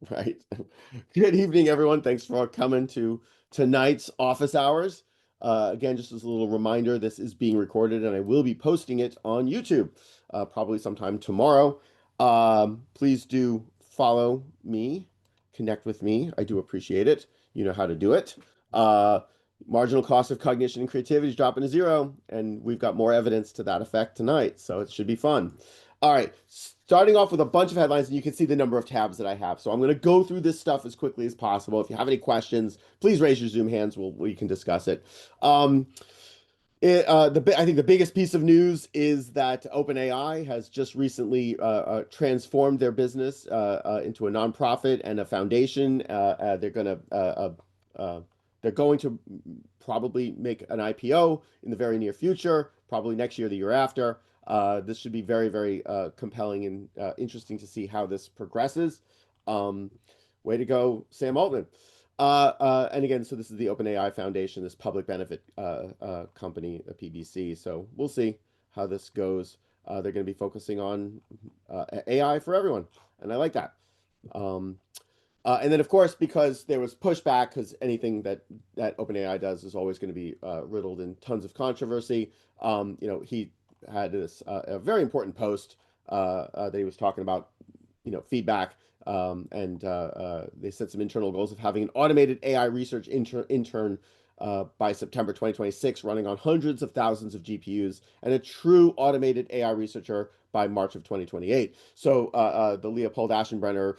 Right. Good evening, everyone. Thanks for coming to tonight's office hours. Again, just as a little reminder, this is being recorded and I will be posting it on YouTube probably sometime tomorrow. Please do follow me, connect with me. I do appreciate it. You know how to do it. Uh, Marginal cost of cognition and creativity is dropping to zero, and we've got more evidence to that effect tonight, so it should be fun. All right, starting off with a bunch of headlines, and you can see the number of tabs that I have. So I'm going to go through this stuff as quickly as possible. If you have any questions, please raise your Zoom hands. We can discuss it. Um, I think the biggest piece of news is that OpenAI has just recently transformed their business into a nonprofit and a foundation. Uh, they're going to probably make an IPO in the very near future, probably next year, the year after. This should be very, very compelling and interesting to see how this progresses. Um, Way to go, Sam Altman. And again, so this is the OpenAI Foundation, this public benefit company, a PBC. So we'll see how this goes. They're going to be focusing on AI for everyone, and I like that. Um, and then, of course, because there was pushback, because anything that OpenAI does is always going to be riddled in tons of controversy. He had this a very important post that he was talking about, feedback, and they set some internal goals of having an automated AI research intern by September 2026, running on hundreds of thousands of GPUs, and a true automated AI researcher by March of 2028. So the Leopold Aschenbrenner,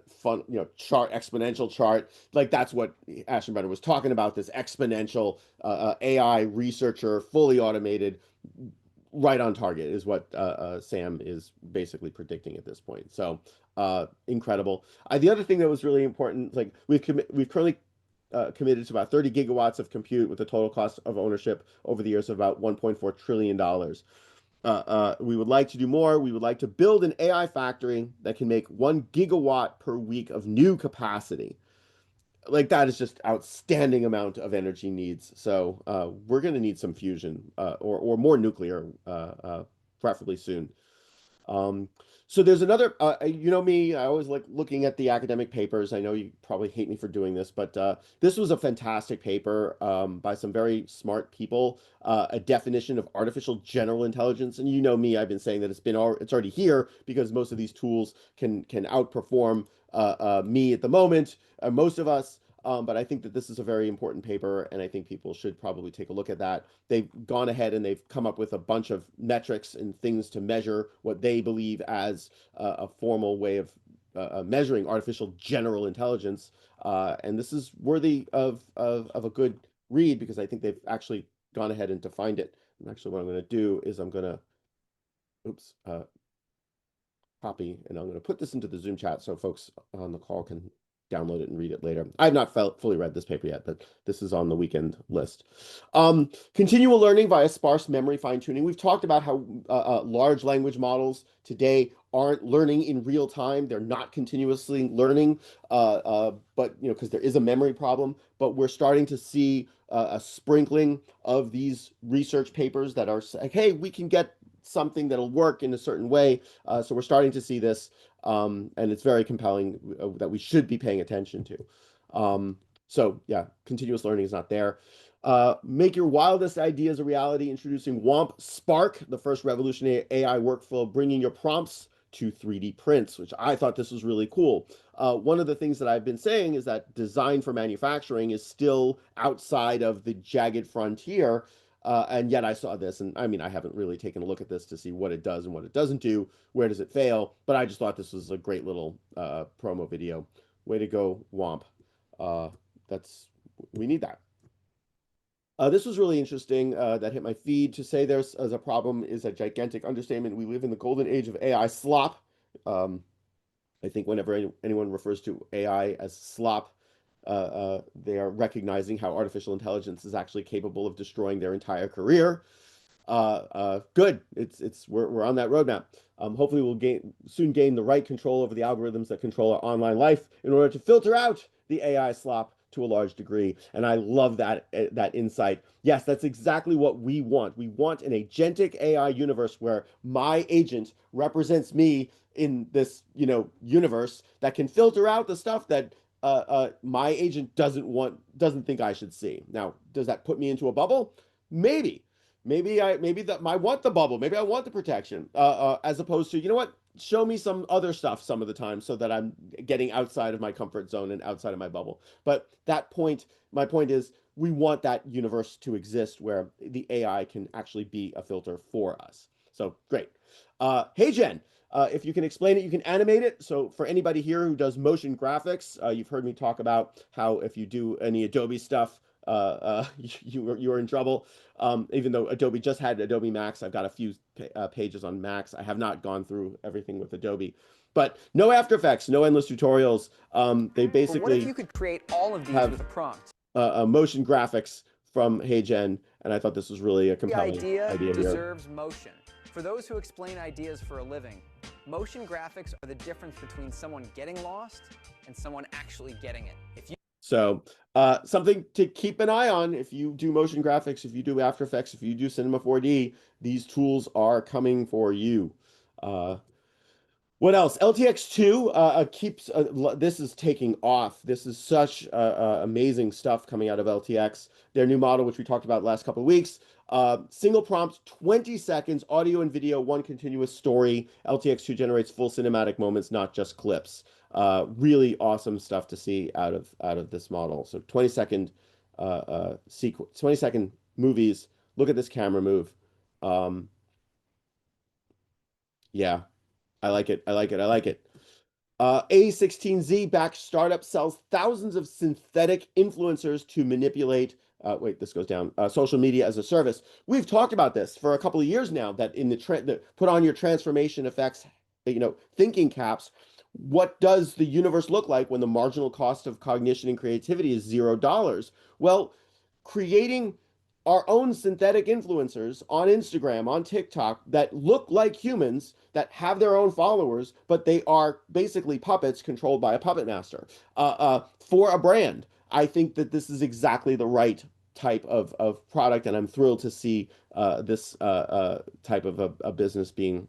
fun, chart, exponential chart, like that's what Aschenbrenner was talking about. This exponential AI researcher, fully automated, right on target is what Sam is basically predicting at this point. So incredible. The other thing that was really important, like we've currently committed to about 30 gigawatts of compute with a total cost of ownership over the years of about $1.4 trillion. We would like to do more. We would like to build an AI factory that can make 1 gigawatt per week of new capacity. Like that is just outstanding amount of energy needs. So we're going to need some fusion or more nuclear, preferably soon. Um, so there's another, you know me, I always like looking at the academic papers. I know you probably hate me for doing this, but this was a fantastic paper by some very smart people, a definition of artificial general intelligence. And you know me, I've been saying that it's already here because most of these tools can outperform me at the moment, most of us. But I think that this is a very important paper, and I think people should probably take a look at that. They've gone ahead and they've come up with a bunch of metrics and things to measure what they believe as a formal way of measuring artificial general intelligence. And this is worthy of a good read because I think they've actually gone ahead and defined it. And actually, what I'm going to do is I'm going to, oops, copy, and I'm going to put this into the Zoom chat so folks on the call can download it and read it later. I have not fully read this paper yet, but this is on the weekend list. Continual learning via sparse memory fine-tuning. We've talked about how large language models today aren't learning in real time. They're not continuously learning, but because there is a memory problem. But we're starting to see a sprinkling of these research papers that are like, hey, we can get something that'll work in a certain way. So we're starting to see this, and it's very compelling that we should be paying attention to. So yeah, continuous learning is not there. Make your wildest ideas a reality, introducing WOMP Spark, the first revolutionary AI workflow, bringing your prompts to 3D prints, which I thought this was really cool. One of the things that I've been saying is that design for manufacturing is still outside of the jagged frontier. And yet I saw this, and I mean, I haven't really taken a look at this to see what it does and what it doesn't do. Where does it fail? But I just thought this was a great little promo video. Way to go, Womp. Uh, we need that. This was really interesting. That hit my feed. To say there's as a problem is a gigantic understatement. We live in the golden age of AI slop. Um, I think whenever anyone refers to AI as slop, they are recognizing how artificial intelligence is actually capable of destroying their entire career. Good. We're on that roadmap. Hopefully, we'll soon gain the right control over the algorithms that control our online life in order to filter out the AI slop to a large degree. And I love that insight. Yes, that's exactly what we want. We want an agentic AI universe where my agent represents me in this, universe that can filter out the stuff that my agent doesn't think I should see. Now, does that put me into a bubble? Maybe. Maybe that I want the bubble. Maybe I want the protection. As opposed to, you know what? Show me some other stuff some of the time so that I'm getting outside of my comfort zone and outside of my bubble. But my point is we want that universe to exist where the AI can actually be a filter for us. So great. Hey, Jen, if you can explain it, you can animate it. So for anybody here who does motion graphics, you've heard me talk about how if you do any Adobe stuff, you're in trouble. Even though Adobe just had Adobe Max, I've got a few pages on Max. I have not gone through everything with Adobe, but no After Effects, no endless tutorials. They basically. But what if you could create all of these with a prompt? Motion graphics from HeyGen, and I thought this was really a compelling idea here. Deserves motion. For those who explain ideas for a living, motion graphics are the difference between someone getting lost and someone actually getting it. So something to keep an eye on if you do motion graphics, if you do After Effects, if you do Cinema 4D, these tools are coming for you. What else? LTX2 keeps this is taking off. This is such amazing stuff coming out of LTX. Their new model, which we talked about last couple of weeks. Single prompt, 20 seconds, audio and video, one continuous story. LTX2 generates full cinematic moments, not just clips. Really awesome stuff to see out of this model. So 20-second sequence, 20-second movies. Look at this camera move. Yeah. I like it. I like it. I like it. A16Z backed startup sells thousands of synthetic influencers to manipulate. Wait, this goes down. Social media as a service. We've talked about this for a couple of years now. That in the put on your transformation effects, thinking caps. What does the universe look like when the marginal cost of cognition and creativity is $0? Well, creating our own synthetic influencers on Instagram, on TikTok that look like humans, that have their own followers, but they are basically puppets controlled by a puppet master for a brand. I think that this is exactly the right type of product, and I'm thrilled to see this type of a business being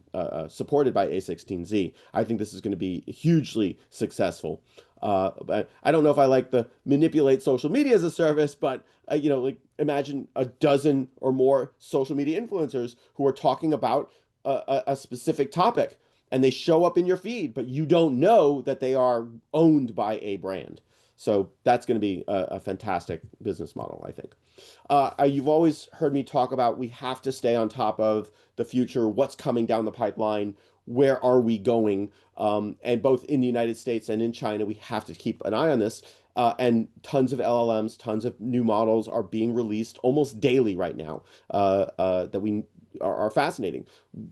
supported by A16Z. I think this is going to be hugely successful. But I don't know if I like the manipulate social media as a service, but like imagine a dozen or more social media influencers who are talking about a specific topic, and they show up in your feed, but you don't know that they are owned by a brand. So that's going to be a fantastic business model, I think. You've always heard me talk about we have to stay on top of the future, what's coming down the pipeline, where are we going? And both in the United States and in China, we have to keep an eye on this. And tons of LLMs, tons of new models are being released almost daily right now that we are fascinating.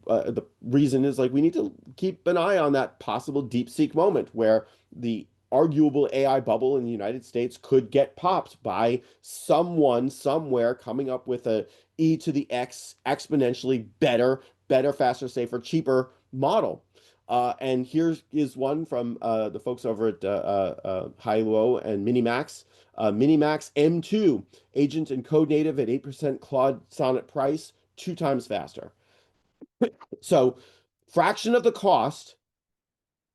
The reason is like we need to keep an eye on that possible DeepSeek moment where the arguable AI bubble in the United States could get popped by someone somewhere coming up with a e to the x exponentially better, faster, safer, cheaper model. And here is one from the folks over at Hailuo and Minimax. Minimax M2, agent and code native at 8% Claude Sonnet price, 2 times faster. So fraction of the cost,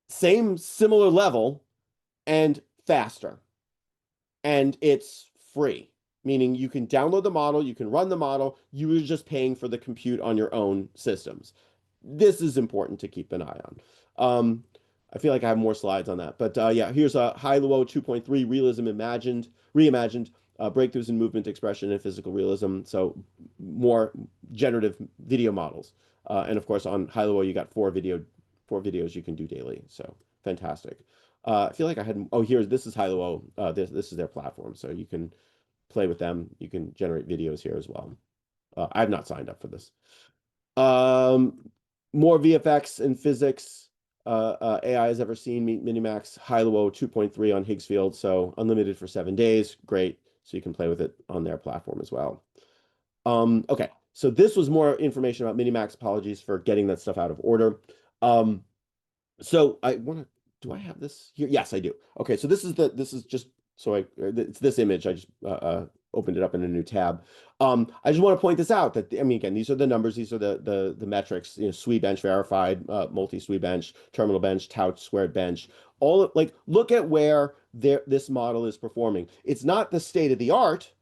similar level, and faster. And it's free, meaning you can download the model, you can run the model, you are just paying for the compute on your own systems. This is important to keep an eye on. I feel like I have more slides on that, but yeah, here's a Hailuo 2.3 realism reimagined, breakthroughs in movement expression and physical realism. So more generative video models. And of course on Hailuo, you got four videos you can do daily. So fantastic. I feel like I had, this is Hailuo. This is their platform. So you can play with them. You can generate videos here as well. I have not signed up for this. More VFX and physics AI has ever seen. Meet Minimax Hailuo 2.3 on Higgsfield. So unlimited for 7 days. Great. So you can play with it on their platform as well. Okay. So this was more information about Minimax. Apologies for getting that stuff out of order. So I want to, do I have this here? Yes, I do. Okay. So this is just, it's this image I just opened it up in a new tab. I just want to point this out that I mean, again, these are the numbers, these are the metrics. You know, SWE bench verified, multi SWE bench, terminal bench, tout squared bench. Like look at where this model is performing. It's not the state of the art,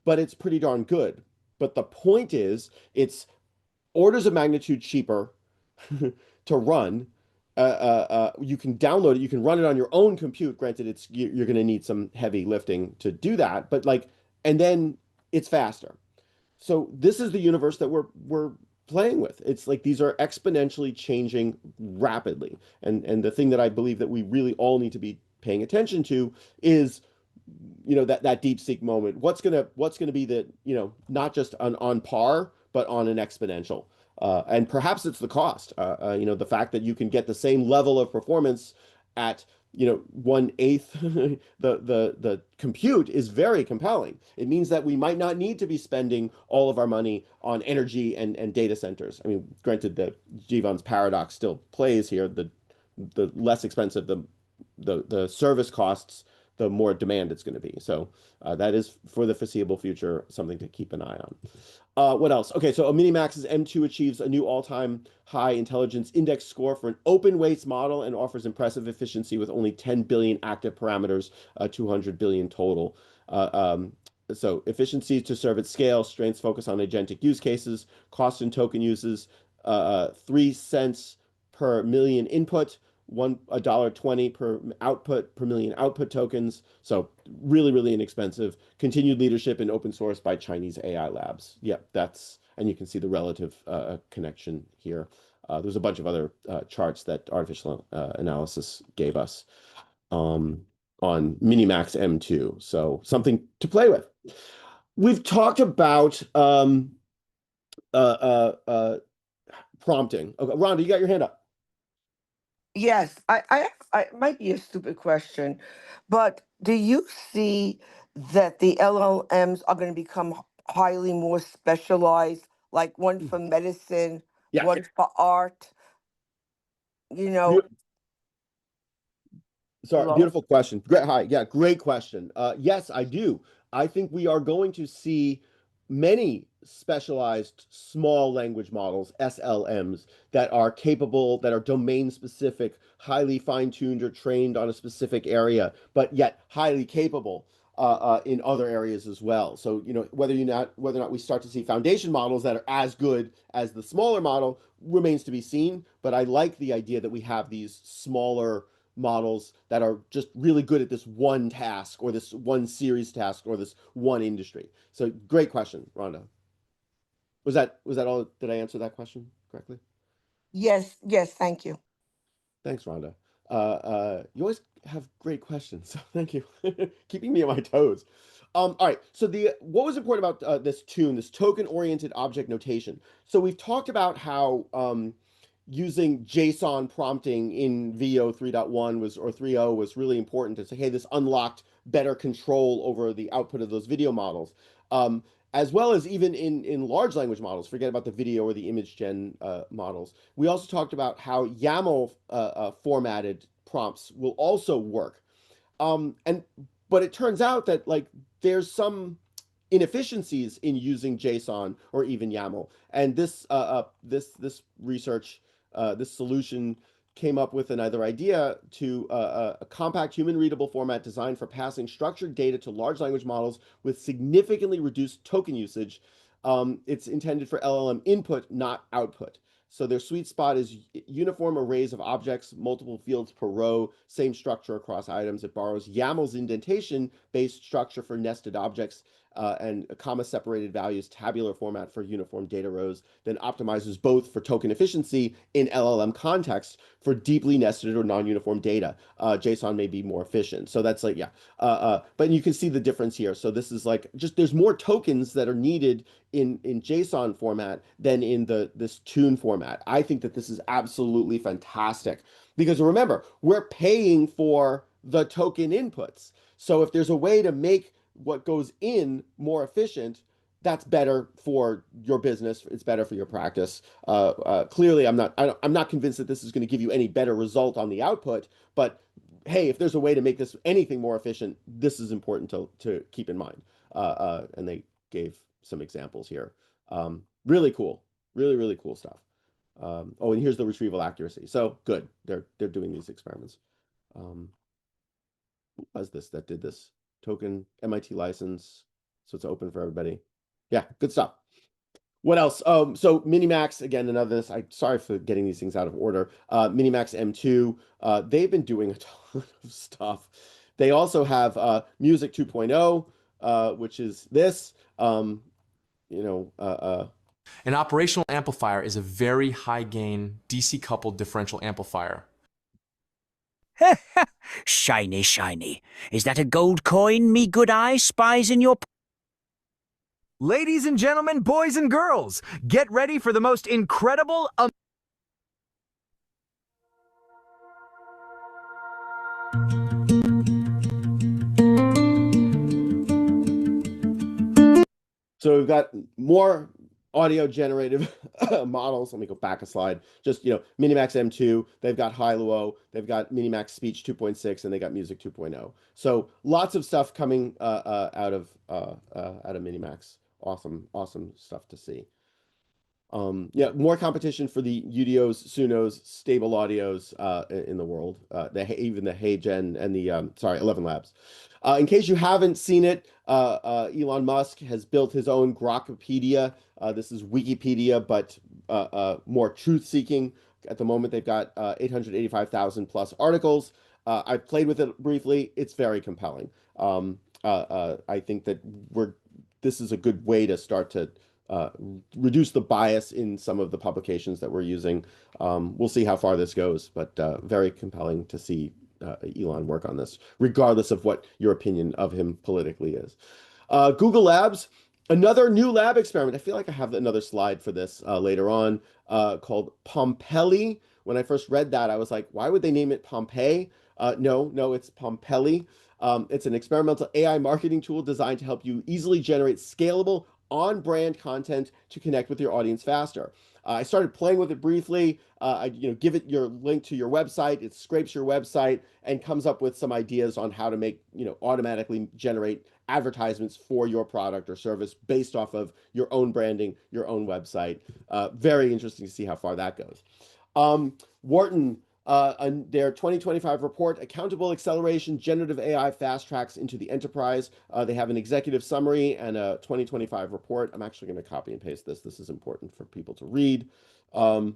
but it's pretty darn good. But the point is, it's orders of magnitude cheaper to run. You can download it. You can run it on your own compute. Granted, you're going to need some heavy lifting to do that, but like, and then it's faster. So this is the universe that we're playing with. It's like these are exponentially changing rapidly, and the thing that I believe that we really all need to be paying attention to is that deep seek moment. What's gonna be the not just on par but on an exponential, and perhaps it's the cost. The fact that you can get the same level of performance at 1/8 the compute is very compelling. It means that we might not need to be spending all of our money on energy and data centers. I mean, granted, the Jevons paradox still plays here. The less expensive the service costs, the more demand it's going to be. So that is for the foreseeable future something to keep an eye on. What else? Okay, so a Minimax's M2 achieves a new all-time high intelligence index score for an open weights model and offers impressive efficiency with only 10 billion active parameters, 200 billion total. Uh, um, so efficiency to serve at scale, strengths focus on agentic use cases, cost and token uses, 3 cents per million input, $1.20 per output per million output tokens. So really, really inexpensive. Continued leadership in open source by Chinese AI labs. Yeah, and you can see the relative connection here. There's a bunch of other charts that artificial analysis gave us on Minimax M2. So something to play with. We've talked about uh, uh, uh, prompting. Okay, Rhonda, you got your hand up. Yes, it might be a stupid question, but do you see that the LLMs are going to become highly more specialized, like one for medicine, Yeah. one for art? You know, Sorry, hello? beautiful question. Great, hi, yeah, great question. Yes, I do. I think we are going to see many specialized small language models, SLMs, that are capable, that are domain specific, highly fine-tuned or trained on a specific area, but yet highly capable in other areas as well. So, whether or not we start to see foundation models that are as good as the smaller model remains to be seen. But I like the idea that we have these smaller models that are just really good at this one task or this one series task or this one industry. So great question, Rhonda. Was that all? Did I answer that question correctly? Yes, yes, thank you. Thanks, Rhonda. You always have great questions, so thank you, keeping me on my toes. All right. So what was important about this tune, this token-oriented object notation? So we've talked about how using JSON prompting in VO 3.1 or 3.0 was really important to say, hey, this unlocked better control over the output of those video models. As well as even in large language models, forget about the video or the image gen models. We also talked about how YAML formatted prompts will also work. And but it turns out that like there's some inefficiencies in using JSON or even YAML. And this research, this solution came up with another idea to a compact human readable format designed for passing structured data to large language models with significantly reduced token usage. It's intended for LLM input, not output. So their sweet spot is uniform arrays of objects, multiple fields per row, same structure across items. It borrows YAML's indentation-based structure for nested objects and comma-separated values, tabular format for uniform data rows, then optimizes both for token efficiency in LLM context for deeply nested or non-uniform data. JSON may be more efficient. So that's like, yeah. But you can see the difference here. So this is like, just there's more tokens that are needed in JSON format than in this tune format. I think that this is absolutely fantastic because remember, we're paying for the token inputs. So if there's a way to make what goes in more efficient, that's better for your business. It's better for your practice. Clearly, I'm not convinced that this is going to give you any better result on the output. But hey, if there's a way to make this anything more efficient, this is important to keep in mind. and they gave some examples here. Really cool, really cool stuff. Oh, and here's the retrieval accuracy. So good, they're doing these experiments. Who was this that did this? Token MIT license, so it's open for everybody. Yeah, good stuff. What else? So Minimax, again, another this. I sorry for getting these things out of order. Minimax M2, they've been doing a ton of stuff. They also have Music 2.0, which is this. You know, An operational amplifier is a very high gain DC coupled differential amplifier. Shiny, shiny. Is that a gold coin me good eye spies in your... Ladies and gentlemen, boys and girls, get ready for the most incredible... So we've got more audio generative models. Let me go back a slide. Just, Minimax M2, they've got Hilo, they've got Minimax Speech 2.6, and they got Music 2.0. So lots of stuff coming out of Minimax. Awesome stuff to see. Yeah, more competition for the UDOs, Sunos, stable audios in the world. Even the HeyGen and the 11 Labs. In case you haven't seen it, Elon Musk has built his own Grokpedia. This is Wikipedia, but more truth-seeking. At the moment, they've got 885,000 plus articles. I've played with it briefly. It's very compelling. I think that this is a good way to start to reduce the bias in some of the publications that we're using. We'll see how far this goes, but very compelling to see Elon work on this, regardless of what your opinion of him politically is. Google Labs, another new lab experiment. I feel like I have another slide for this later on, called Pompeii. When I first read that, I was like, why would they name it Pompeii? No, it's Pompeii. It's an experimental AI marketing tool designed to help you easily generate scalable, on-brand content to connect with your audience faster. I started playing with it briefly. I give it your link to your website. It scrapes your website and comes up with some ideas on how to make, automatically generate advertisements for your product or service based off of your own branding, your own website. Very interesting to see how far that goes. Wharton, their 2025 report, Accountable Acceleration Generative AI Fast Tracks into the Enterprise. They have an executive summary and a 2025 report. I'm actually going to copy and paste this. This is important for people to read. So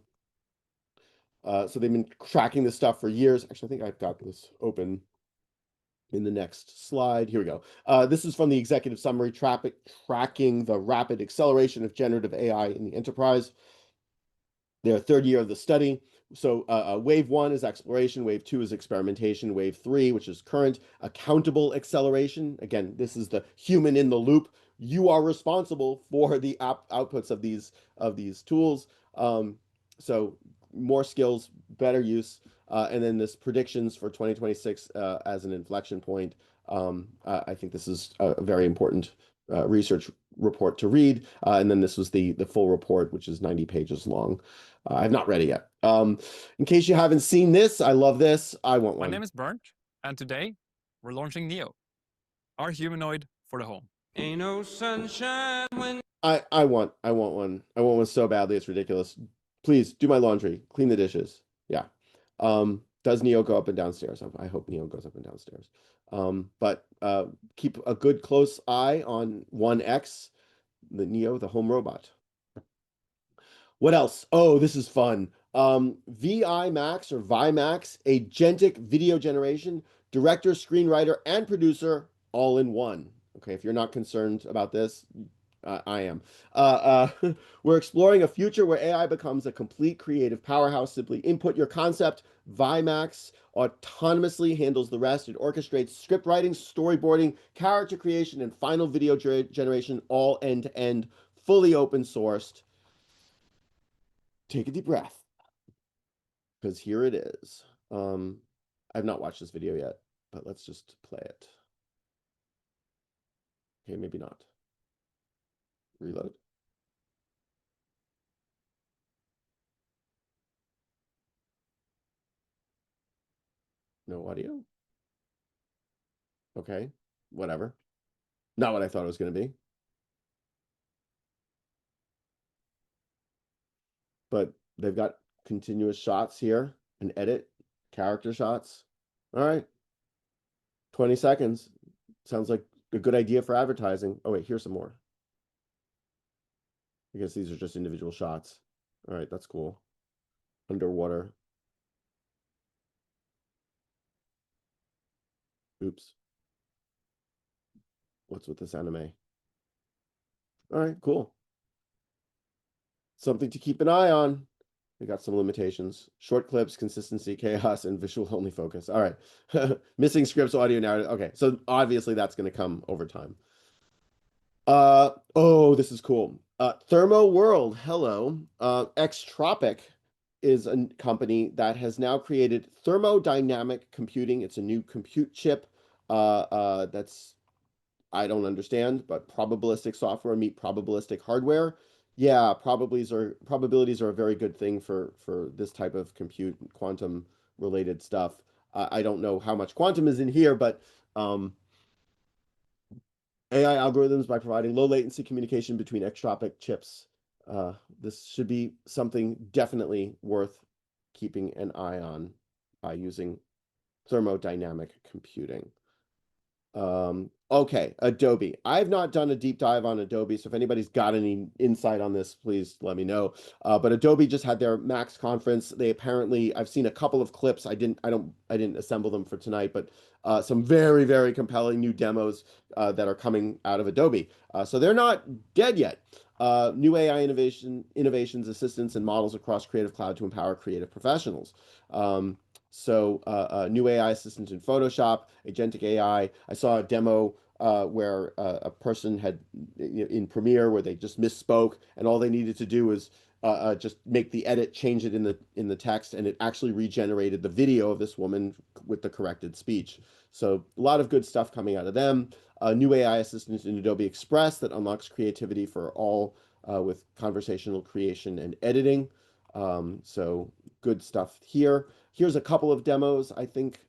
they've been tracking this stuff for years. Actually, I think I've got this open in the next slide. Here we go. This is from the executive summary, tracking the rapid acceleration of generative AI in the enterprise. Their third year of the study. So wave one is exploration, wave two is experimentation, wave three, which is current, accountable acceleration. Again, this is the human in the loop. You are responsible for the outputs of these tools. So more skills, better use, and then this predictions for 2026 as an inflection point. I think this is a very important research report to read. And then this was the full report, which is 90 pages long. I've not read it yet. In case you haven't seen this, I love this. I want one. My name is Bernd, and today we're launching Neo, our humanoid for the home. Ain't no sunshine when I want one. I want one so badly, it's ridiculous. Please do my laundry, clean the dishes. Yeah. Does Neo go up and downstairs? I hope Neo goes up and downstairs. But keep a good close eye on 1X, the Neo, the home robot. What else? Oh, this is fun. VI Max or ViMax, agentic video generation, director, screenwriter, and producer all in one. Okay, if you're not concerned about this, I am. We're exploring a future where AI becomes a complete creative powerhouse. Simply input your concept. ViMax autonomously handles the rest. It orchestrates script writing, storyboarding, character creation, and final video generation, all end to end, fully open sourced. Take a deep breath, because here it is. I've not watched this video yet, but let's just play it. Okay, maybe not. Reload. No audio. Okay, whatever. Not what I thought it was going to be. But they've got continuous shots here and edit character shots. All right. 20 seconds. Sounds like a good idea for advertising. Oh, wait, here's some more. I guess these are just individual shots. All right, that's cool. Underwater. Oops. What's with this anime? All right, cool. Something to keep an eye on. We got some limitations. Short clips, consistency, chaos, and visual only focus. All right. Missing scripts, audio, narrative. Okay, so obviously that's going to come over time. Oh, this is cool. Thermo World, hello. Xtropic is a company that has now created thermodynamic computing. It's a new compute chip that's, I don't understand, but probabilistic software meet probabilistic hardware. Yeah, probabilities are a very good thing for this type of compute, quantum related stuff. I don't know how much quantum is in here, but AI algorithms by providing low latency communication between extropic chips. This should be something definitely worth keeping an eye on by using thermodynamic computing. Okay, Adobe. I've not done a deep dive on Adobe, so if anybody's got any insight on this, please let me know. But Adobe just had their Max conference. They apparently, I've seen a couple of clips. I didn't assemble them for tonight, but some very, very compelling new demos that are coming out of Adobe. So they're not dead yet. New AI innovations, assistants, and models across Creative Cloud to empower creative professionals. New AI assistant in Photoshop, agentic AI. I saw a demo where a person had in Premiere where they just misspoke, and all they needed to do was just make the edit, change it in the text, and it actually regenerated the video of this woman with the corrected speech. So a lot of good stuff coming out of them. New AI assistant in Adobe Express that unlocks creativity for all with conversational creation and editing. So good stuff here. Here's a couple of demos, I think.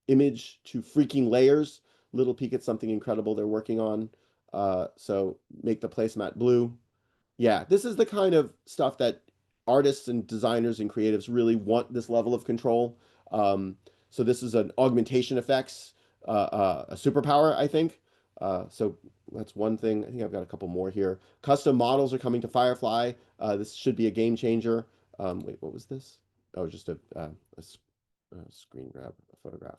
Image to freaking layers. Little peek at something incredible they're working on. So make the placemat blue. Yeah, this is the kind of stuff that artists and designers and creatives really want this level of control. So this is an augmentation effects, a superpower, I think. So that's one thing. I think I've got a couple more here. Custom models are coming to Firefly. This should be a game changer. Wait, what was this? Oh, just a screen grab, a photograph.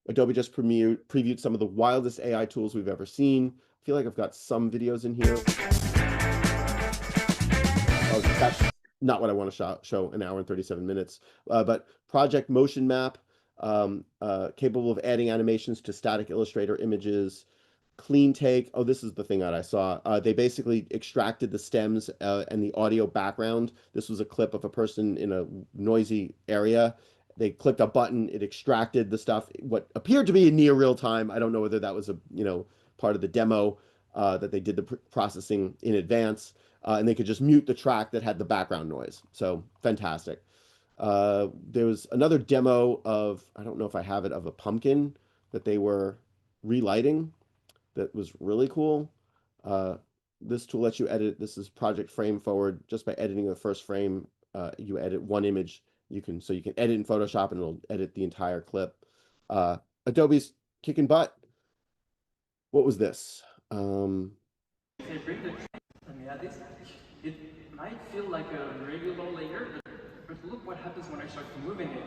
Adobe just previewed some of the wildest AI tools we've ever seen. I feel like I've got some videos in here. Oh, that's not what I want to show an hour and 37 minutes. But Project Motion Map, capable of adding animations to static Illustrator images. Clean Take. Oh, this is the thing that I saw. They basically extracted the stems and the audio background. This was a clip of a person in a noisy area. They clicked a button, it extracted the stuff, what appeared to be in near real time. I don't know whether that was a part of the demo that they did the processing in advance, and they could just mute the track that had the background noise. So fantastic. There was another demo of, I don't know if I have it, of a pumpkin that they were relighting. That was really cool. This tool lets you edit. This is Project Frame Forward. Just by editing the first frame, you edit one image. You can edit in Photoshop and it'll edit the entire clip. Adobe's kicking butt. What was this? Let me add this. It might feel like a regular layer, but look what happens when I start moving it.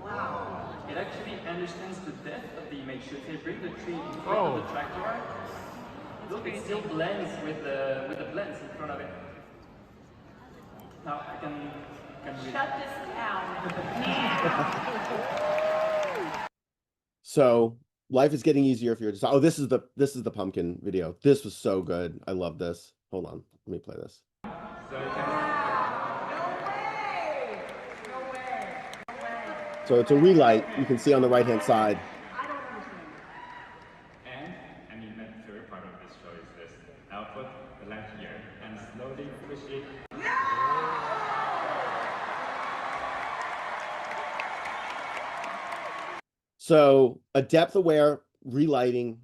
Wow. It actually understands the depth of the image. So if I bring the tree in front of the tractor, look, it still blends with the blends in front of it. Now I can shut this down. So life is getting easier if you're just, oh, this is the pumpkin video. This was so good. I love this. Hold on, let me play this. So it's a relight. You can see on the right-hand side. And my favorite part of this show is this. I'll put the lamp here and slowly push it. So a depth-aware relighting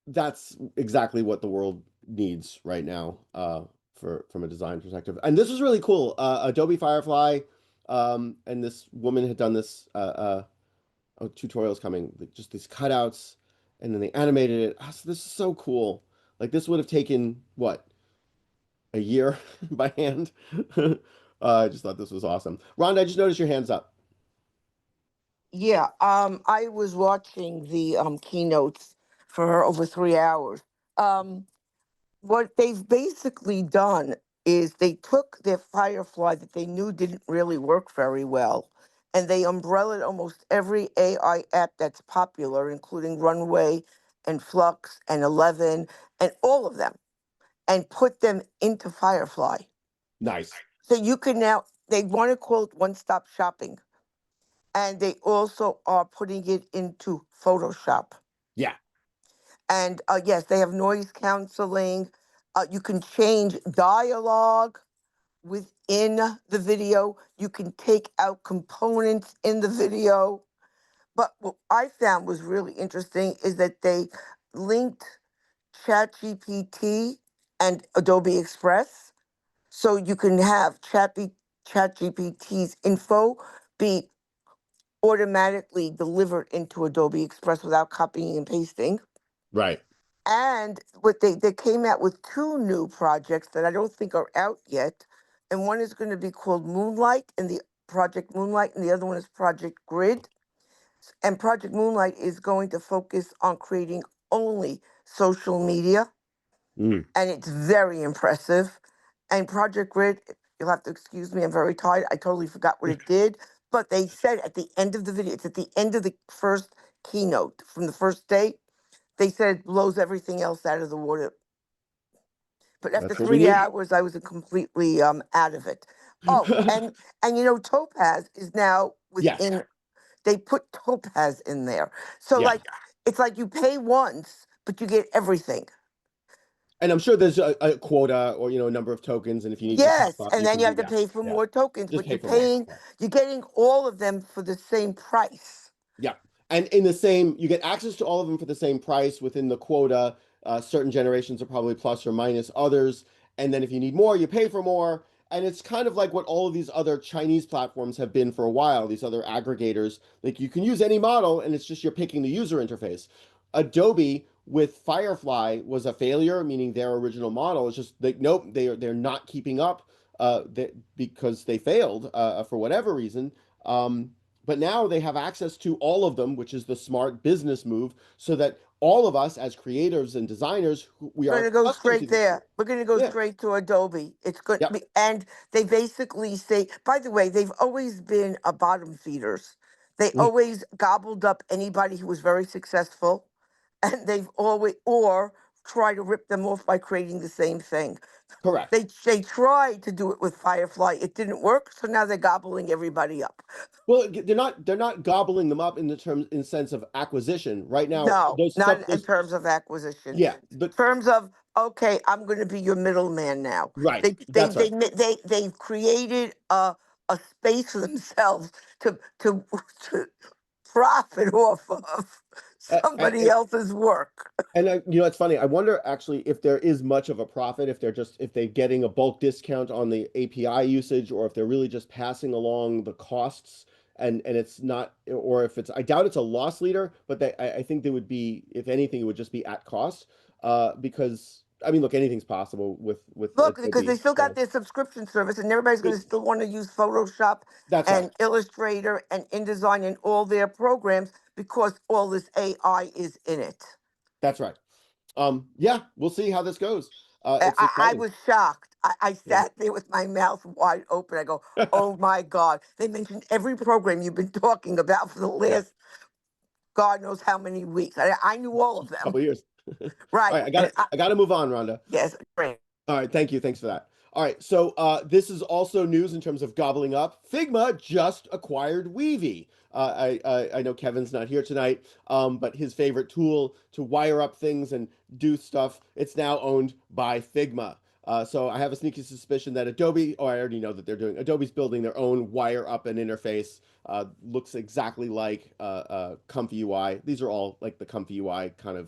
that's exactly what the world needs right now, for from a design perspective. And this was really cool. Adobe Firefly, and this woman had done this oh, tutorials coming, just these cutouts, and then they animated it. So this is so cool. Like this would have taken what, a year by hand. I just thought this was awesome. Rhonda, I just noticed your hands up. Yeah, I was watching the keynotes for her over 3 hours. Um, what they've basically done is they took their Firefly that they knew didn't really work very well, and they umbrellaed almost every AI app that's popular, including Runway and Flux and 11 and all of them, and put them into Firefly. Nice. So you can now, they want to call it one-stop shopping, and they also are putting it into Photoshop. Yeah. And yes, they have noise canceling. You can change dialogue within the video. You can take out components in the video. But what I found was really interesting is that they linked ChatGPT and Adobe Express. So you can have ChatGPT's info be automatically delivered into Adobe Express without copying and pasting. Right. And what they came out with two new projects that I don't think are out yet. And one is going to be called Moonlight, and the Project Moonlight, and the other one is Project Grid. And Project Moonlight is going to focus on creating only social media, Mm. and it's very impressive. And Project Grid, you'll have to excuse me, I'm very tired. I totally forgot what it did. But they said at the end of the video, it's at the end of the first keynote from the first day, they said it blows everything else out of the water. But after That's what we three need. hours, I was completely out of it. Oh, and Topaz is now Yes. within. They put Topaz in there, so Yeah. like it's like you pay once, but you get everything. And I'm sure there's a quota, or a number of tokens, and if you need to top Yes, up, and you then can you do have to that. pay for Yeah. more tokens, Just but pay for more. Yeah. you're getting all of them for the same price. Yeah. And in the same, you get access to all of them for the same price within the quota. Certain generations are probably plus or minus others. And then if you need more, you pay for more. And it's kind of like what all of these other Chinese platforms have been for a while, these other aggregators. Like you can use any model, and it's just you're picking the user interface. Adobe with Firefly was a failure, meaning their original model is just like, nope, they're not keeping up, because they failed, for whatever reason. Um, but now they have access to all of them, which is the smart business move, so that all of us as creators and designers, we We're are going to go accustomed to straight these tools. there. We're going to go Yeah. straight to Adobe. It's going to Yep. be, and they basically say, by the way, they've always been a bottom feeders. They Mm. always gobbled up anybody who was very successful, and they've always, or try to rip them off by creating the same thing. Correct. They tried to do it with Firefly. It didn't work, so now they're gobbling everybody up. Well, they're not gobbling them up in the terms in sense of acquisition right now. No, Those not stuff in those terms of acquisition. yeah, but Terms of, okay, I'm going to be your middleman now. right, They that's right. they ma- they've created a space for themselves to to profit off of somebody And else's work. it's funny. I wonder actually if there is much of a profit, if they're getting a bulk discount on the API usage, or if they're really just passing along the costs, and it's not, or if it's, I doubt it's a loss leader, but I think they would be, if anything, it would just be at cost. Because I mean, look, anything's possible with Look, because they Adobe. still got So their subscription service, and everybody's going to still want to use Photoshop that's right. and Illustrator and InDesign and all their programs because all this AI is in it. That's right. Yeah, we'll see how this goes. It's I exciting. was shocked. I Yeah. sat there with my mouth wide open. I go, oh my God. They mentioned every program you've been talking about for the Yeah. last God knows how many weeks. I knew all of them. Couple years. All Right. right, I got And to I got to move on, Rhonda. yes, great. All right, thank you. Thanks for that. All right, so this is also news in terms of gobbling up. Figma just acquired Weavy. I know Kevin's not here tonight, but his favorite tool to wire up things and do stuff, it's now owned by Figma. So I have a sneaky suspicion that Adobe, oh, I already know that they're doing, Adobe's building their own wire up and interface. Looks exactly like Comfy UI. These are all like the Comfy UI kind of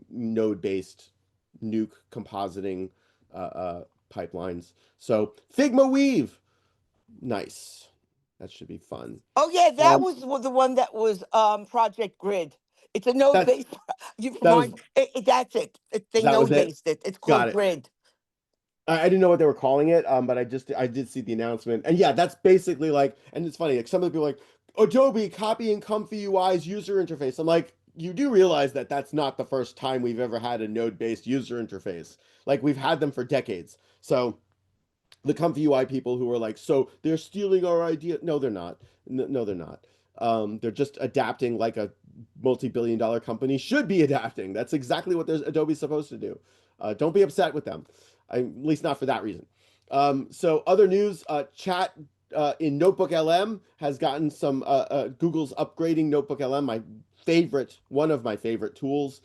node-based nuke compositing pipelines. So Figma Weave, nice. That should be fun. Oh yeah, that Um, was the one that was Project Grid. It's a that's node-based. You that was remind that's it. They that was it. node-based it. It's Got called it. Grid. I didn't know what they were calling it, but I did see the announcement, and yeah, that's basically like, and it's funny, like some of the people are like Adobe copying Comfy UI's user interface. I'm like, you do realize that that's not the first time we've ever had a node-based user interface. Like we've had them for decades. So the Comfy UI people who are like, so they're stealing our idea. No, they're not. No, they're not. They're just adapting like a multi-billion-dollar company should be adapting. That's exactly what Adobe's supposed to do. Don't be upset with them, at least not for that reason. So other news, chat in Notebook LM has gotten some, Google's upgrading Notebook LM, one of my favorite tools.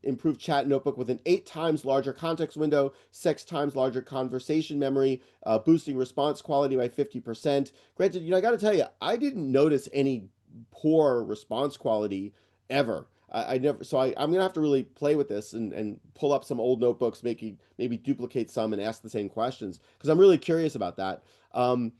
Improved chat notebook with an 8 times larger context window, 6 times larger conversation memory, boosting response quality by 50%. Granted, I got to tell you, I didn't notice any poor response quality ever. I never, so I'm gonna have to really play with this and pull up some old notebooks, maybe duplicate some and ask the same questions because I'm really curious about that. And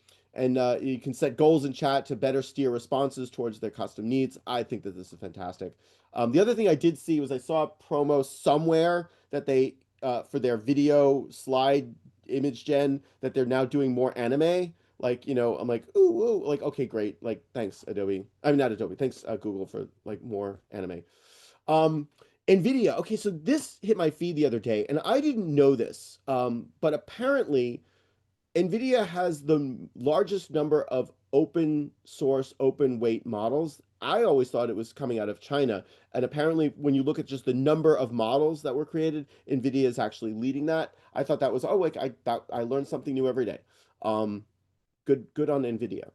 you can set goals in chat to better steer responses towards their custom needs. I think that this is fantastic. The other thing I did see was I saw a promo somewhere that they, for their video slide image gen, that they're now doing more anime. Like, I'm like, ooh, like, okay, great. Like, thanks, Adobe. I mean, not Adobe. Thanks, Google, for like more anime. Um, NVIDIA. Okay, so this hit my feed the other day, and I didn't know this, but apparently NVIDIA has the largest number of open source, open weight models. I always thought it was coming out of China. And apparently, when you look at just the number of models that were created, NVIDIA is actually leading that. I thought that was, oh, like I learned something new every day. Good on NVIDIA.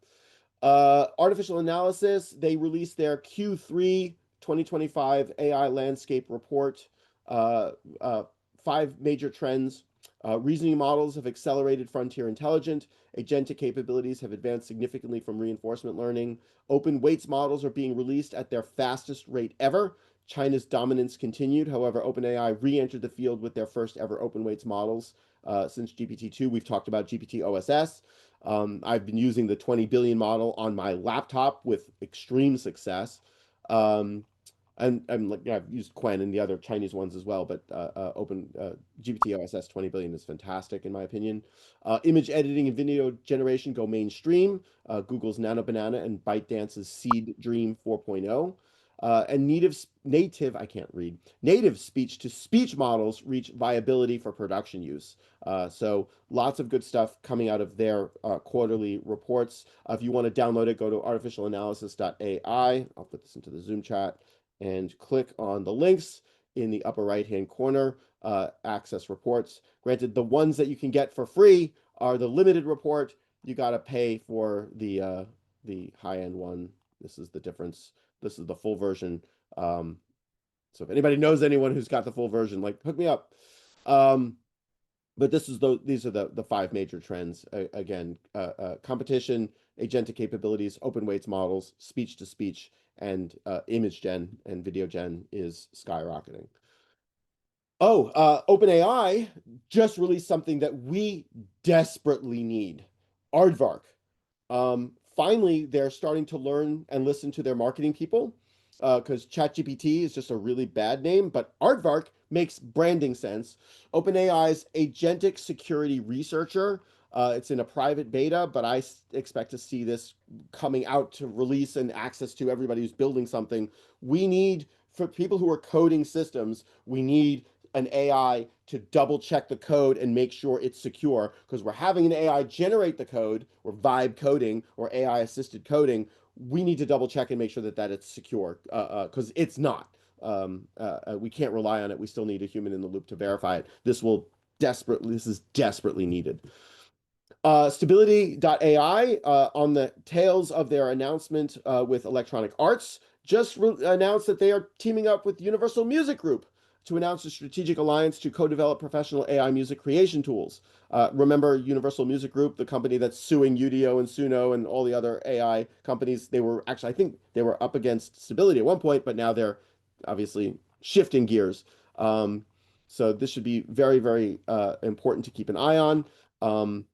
Artificial analysis, they released their Q3 2025 AI landscape report. Uh, uh, 5 major trends. Reasoning models have accelerated frontier intelligence. Agentic capabilities have advanced significantly from reinforcement learning. Open weights models are being released at their fastest rate ever. China's dominance continued. However, OpenAI re-entered the field with their first ever open weights models since GPT-2. We've talked about GPT OSS. I've been using the 20 billion model on my laptop with extreme success. Um, and I'm like, yeah, I've used Quen and the other Chinese ones as well, but Open GPT OSS 20 billion is fantastic in my opinion. Image editing and video generation go mainstream. Google's Nano Banana and ByteDance's Seed Dream 4.0. And I can't read, native speech to speech models reach viability for production use. So lots of good stuff coming out of their quarterly reports. If you want to download it, go to artificialanalysis.ai. I'll put this into the Zoom chat and click on the links in the upper right-hand corner, access reports. Granted, the ones that you can get for free are the limited report. You got to pay for the high-end one. This is the difference. This is the full version. So if anybody knows anyone who's got the full version, like hook me up. But these are the 5 major trends. Again, competition, agentic capabilities, open weights models, speech to speech, and image gen and video gen is skyrocketing. Oh, OpenAI just released something that we desperately need, Aardvark. Finally, they're starting to learn and listen to their marketing people because ChatGPT is just a really bad name, but Aardvark makes branding sense. OpenAI's agentic security researcher. It's in a private beta, but I expect to see this coming out to release and access to everybody who's building something. We need, for people who are coding systems, we need an AI to double check the code and make sure it's secure because we're having an AI generate the code or vibe coding or AI assisted coding. We need to double check and make sure that it's secure because it's not. We can't rely on it. We still need a human in the loop to verify it. This is desperately needed. Stability.ai, on the tails of their announcement with Electronic Arts, just announced that they are teaming up with Universal Music Group to announce a strategic alliance to co-develop professional AI music creation tools. Remember Universal Music Group, the company that's suing Udio and Suno and all the other AI companies? They were actually, I think they were up against Stability at one point, but now they're obviously shifting gears. So this should be very, very important to keep an eye on. Um,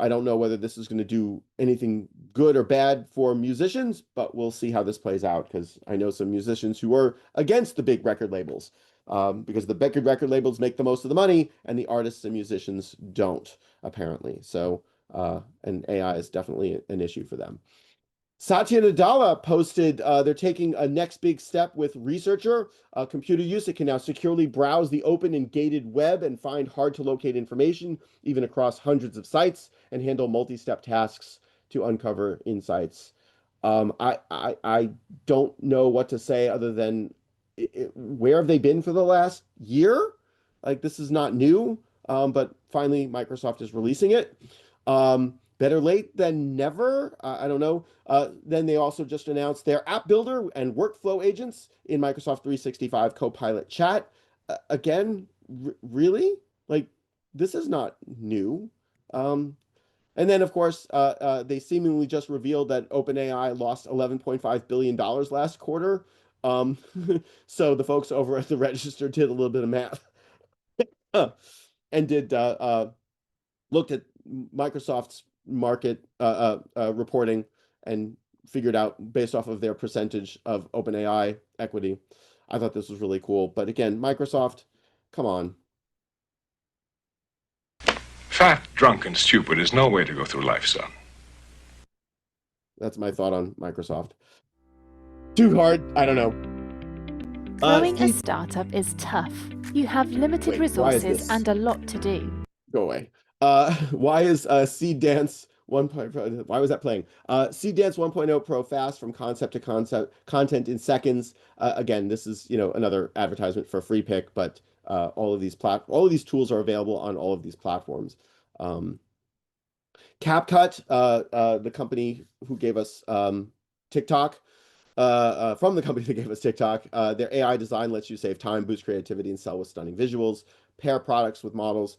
I don't know whether this is going to do anything good or bad for musicians, but we'll see how this plays out because I know some musicians who are against the big record labels because the big record labels make the most of the money and the artists and musicians don't, apparently. So, and AI is definitely an issue for them. Satya Nadella posted they're taking a next big step with researcher computer use. It can now securely browse the open and gated web and find hard to locate information, even across hundreds of sites, and handle multi-step tasks to uncover insights. I don't know what to say other than where have they been for the last year? Like this is not new, but finally Microsoft is releasing it. Better late than never. I don't know. Then they also just announced their app builder and workflow agents in Microsoft 365 Copilot Chat. Again, really? Like, this is not new. And then, of course, they seemingly just revealed that OpenAI lost $11.5 billion last quarter. Um, so the folks over at the Register did a little bit of math and did looked at Microsoft's market reporting and figured out based off of their percentage of OpenAI equity. I thought this was really cool. But again, Microsoft, come on. Fat, drunk, and stupid is no way to go through life, son. That's my thought on Microsoft. Too hard? I don't know. Growing a startup is tough. You have limited resources and a lot to do. Go away. Why is Seed Dance 1.0? Why was that playing? Seed Dance 1.0 Pro fast from concept to content in seconds. Again, this is another advertisement for free pick, but all of these tools are available on all of these platforms. CapCut, the company who gave us TikTok, from the company that gave us TikTok, their AI design lets you save time, boost creativity, and sell with stunning visuals. Pair products with models.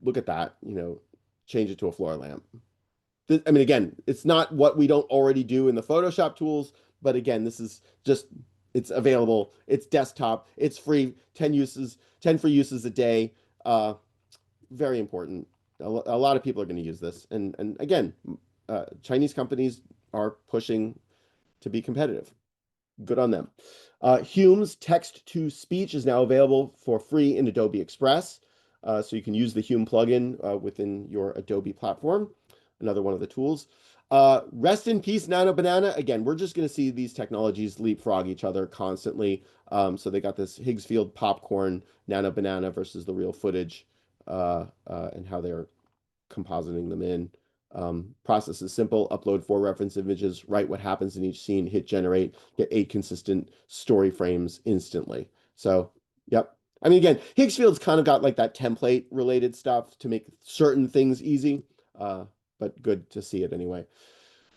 Look at that, change it to a floor lamp. I mean, again, it's not what we don't already do in the Photoshop tools, but again, this is just, it's available, it's desktop, it's free, 10 free uses a day. Very important. A lot of people are going to use this. And again, Chinese companies are pushing to be competitive. Good on them. Hume's text-to-speech is now available for free in Adobe Express. So you can use the Hume plugin within your Adobe platform, another one of the tools. Rest in peace, Nano Banana. Again, we're just going to see these technologies leapfrog each other constantly. So they got this Higgs field popcorn, Nano Banana versus the real footage and how they're compositing them in. Process is simple. Upload 4 reference images, write what happens in each scene, hit generate, get 8 consistent story frames instantly. So, yep. I mean, again, Higgs field's kind of got like that template related stuff to make certain things easy, but good to see it anyway.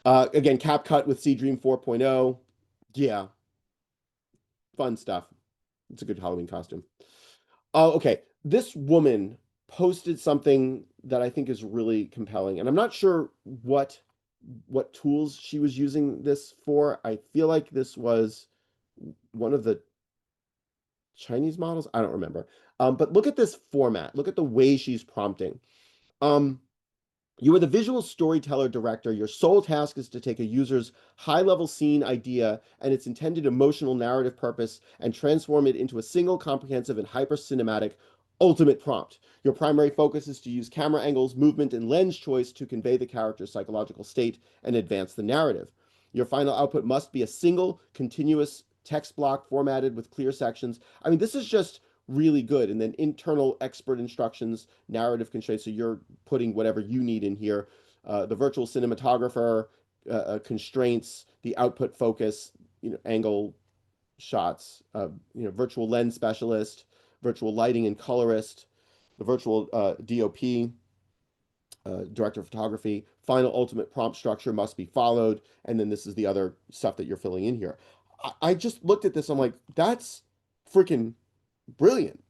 Again, CapCut with Dream 4.0. Yeah. Fun stuff. It's a good Halloween costume. Oh, okay. This woman posted something that I think is really compelling, and I'm not sure what tools she was using this for. I feel like this was one of the Chinese models. I don't remember. But look at this format. Look at the way she's prompting. You are the visual storyteller director. Your sole task is to take a user's high-level scene idea and its intended emotional narrative purpose and transform it into a single comprehensive and hyper-cinematic ultimate prompt. Your primary focus is to use camera angles, movement, and lens choice to convey the character's psychological state and advance the narrative. Your final output must be a single, continuous text block formatted with clear sections. I mean, this is just really good. And then internal expert instructions, narrative constraints. So you're putting whatever you need in here. The virtual cinematographer, constraints, the output focus, angle shots, virtual lens specialist, virtual lighting and colorist, the virtual DOP, director of photography, final ultimate prompt structure must be followed. And then this is the other stuff that you're filling in here. I just looked at this. I'm like, that's freaking brilliant.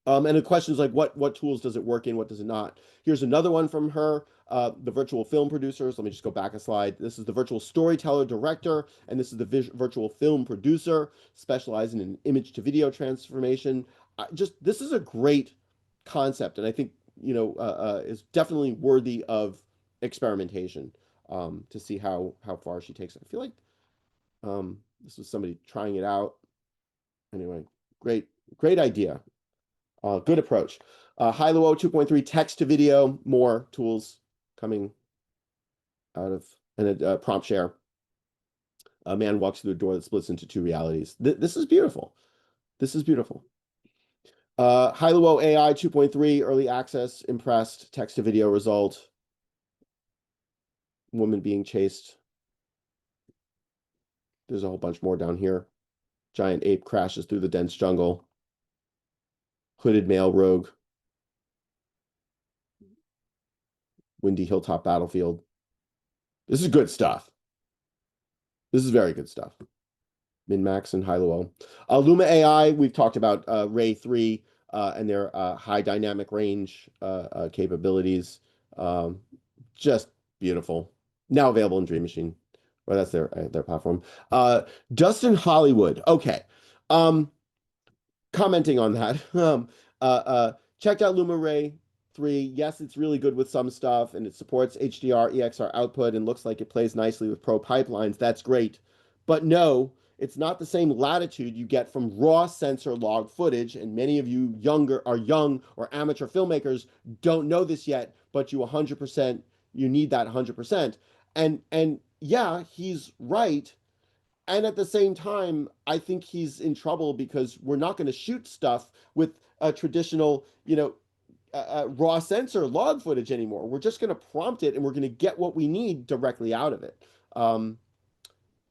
And the question is like, what tools does it work in? What does it not? Here's another one from her. the virtual film producers. Let me just go back a slide. This is the virtual storyteller director, and this is the virtual film producer specializing in image to video transformation. This is a great concept, and I think is definitely worthy of experimentation to see how far she takes it. I feel like this was somebody trying it out. Anyway, great idea. Good approach. Hilo 2.3 text to video, more tools coming out of, and a prompt share. A man walks through a door that splits into two realities. This is beautiful. This is beautiful. Hilo AI 2.3 early access, impressed, text to video result. Woman being chased. There's a whole bunch more down here. Giant ape crashes through the dense jungle. Hooded male rogue. Windy hilltop battlefield. This is good stuff. This is very good stuff. Min-max and high-low. Luma AI, we've talked about Ray 3 and their high dynamic range capabilities. Just beautiful. Now available in Dream Machine. Well, that's their platform. Dustin Hollywood. Okay. Commenting on that. Checked out Luma Ray 3. Yes, it's really good with some stuff, and it supports HDR, EXR output, and looks like it plays nicely with pro pipelines. That's great. But no, it's not the same latitude you get from raw sensor log footage, and many of you young or amateur filmmakers don't know this yet, but you need that 100%. And yeah, he's right. And at the same time, I think he's in trouble because we're not going to shoot stuff with a traditional, raw sensor log footage anymore. We're just going to prompt it and we're going to get what we need directly out of it.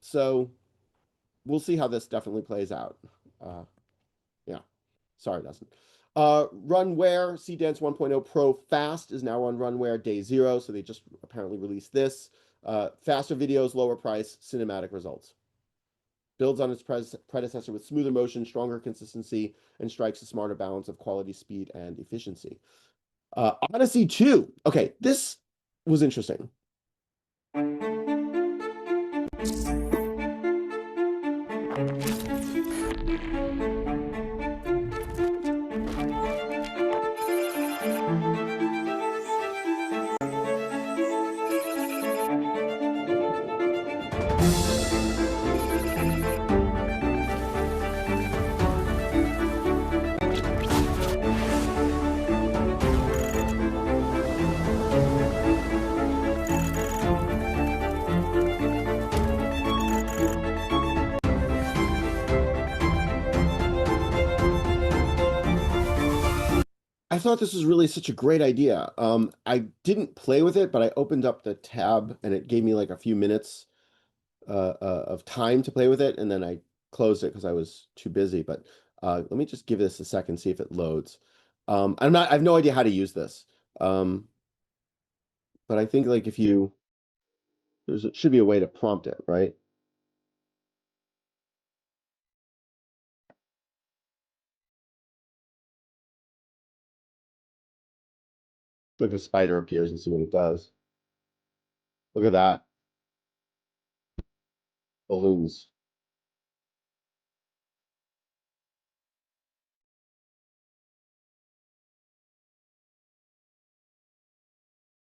So we'll see how this definitely plays out. Yeah. Sorry, Dustin. Runware CDance 1.0 Pro Fast is now on Runware day 0. So they just apparently released this. Faster videos, lower price, cinematic results. Builds on its predecessor with smoother motion, stronger consistency, and strikes a smarter balance of quality, speed, and efficiency. Odyssey 2. Okay, this was interesting. I thought this was really such a great idea. I didn't play with it, but I opened up the tab and it gave me like a few minutes of time to play with it, and then I closed it because I was too busy. But let me just give this a second, see if it loads. I have no idea how to use this. But I think like if you, should be a way to prompt it, right? Like a spider appears and see what it does. Look at that. Balloons.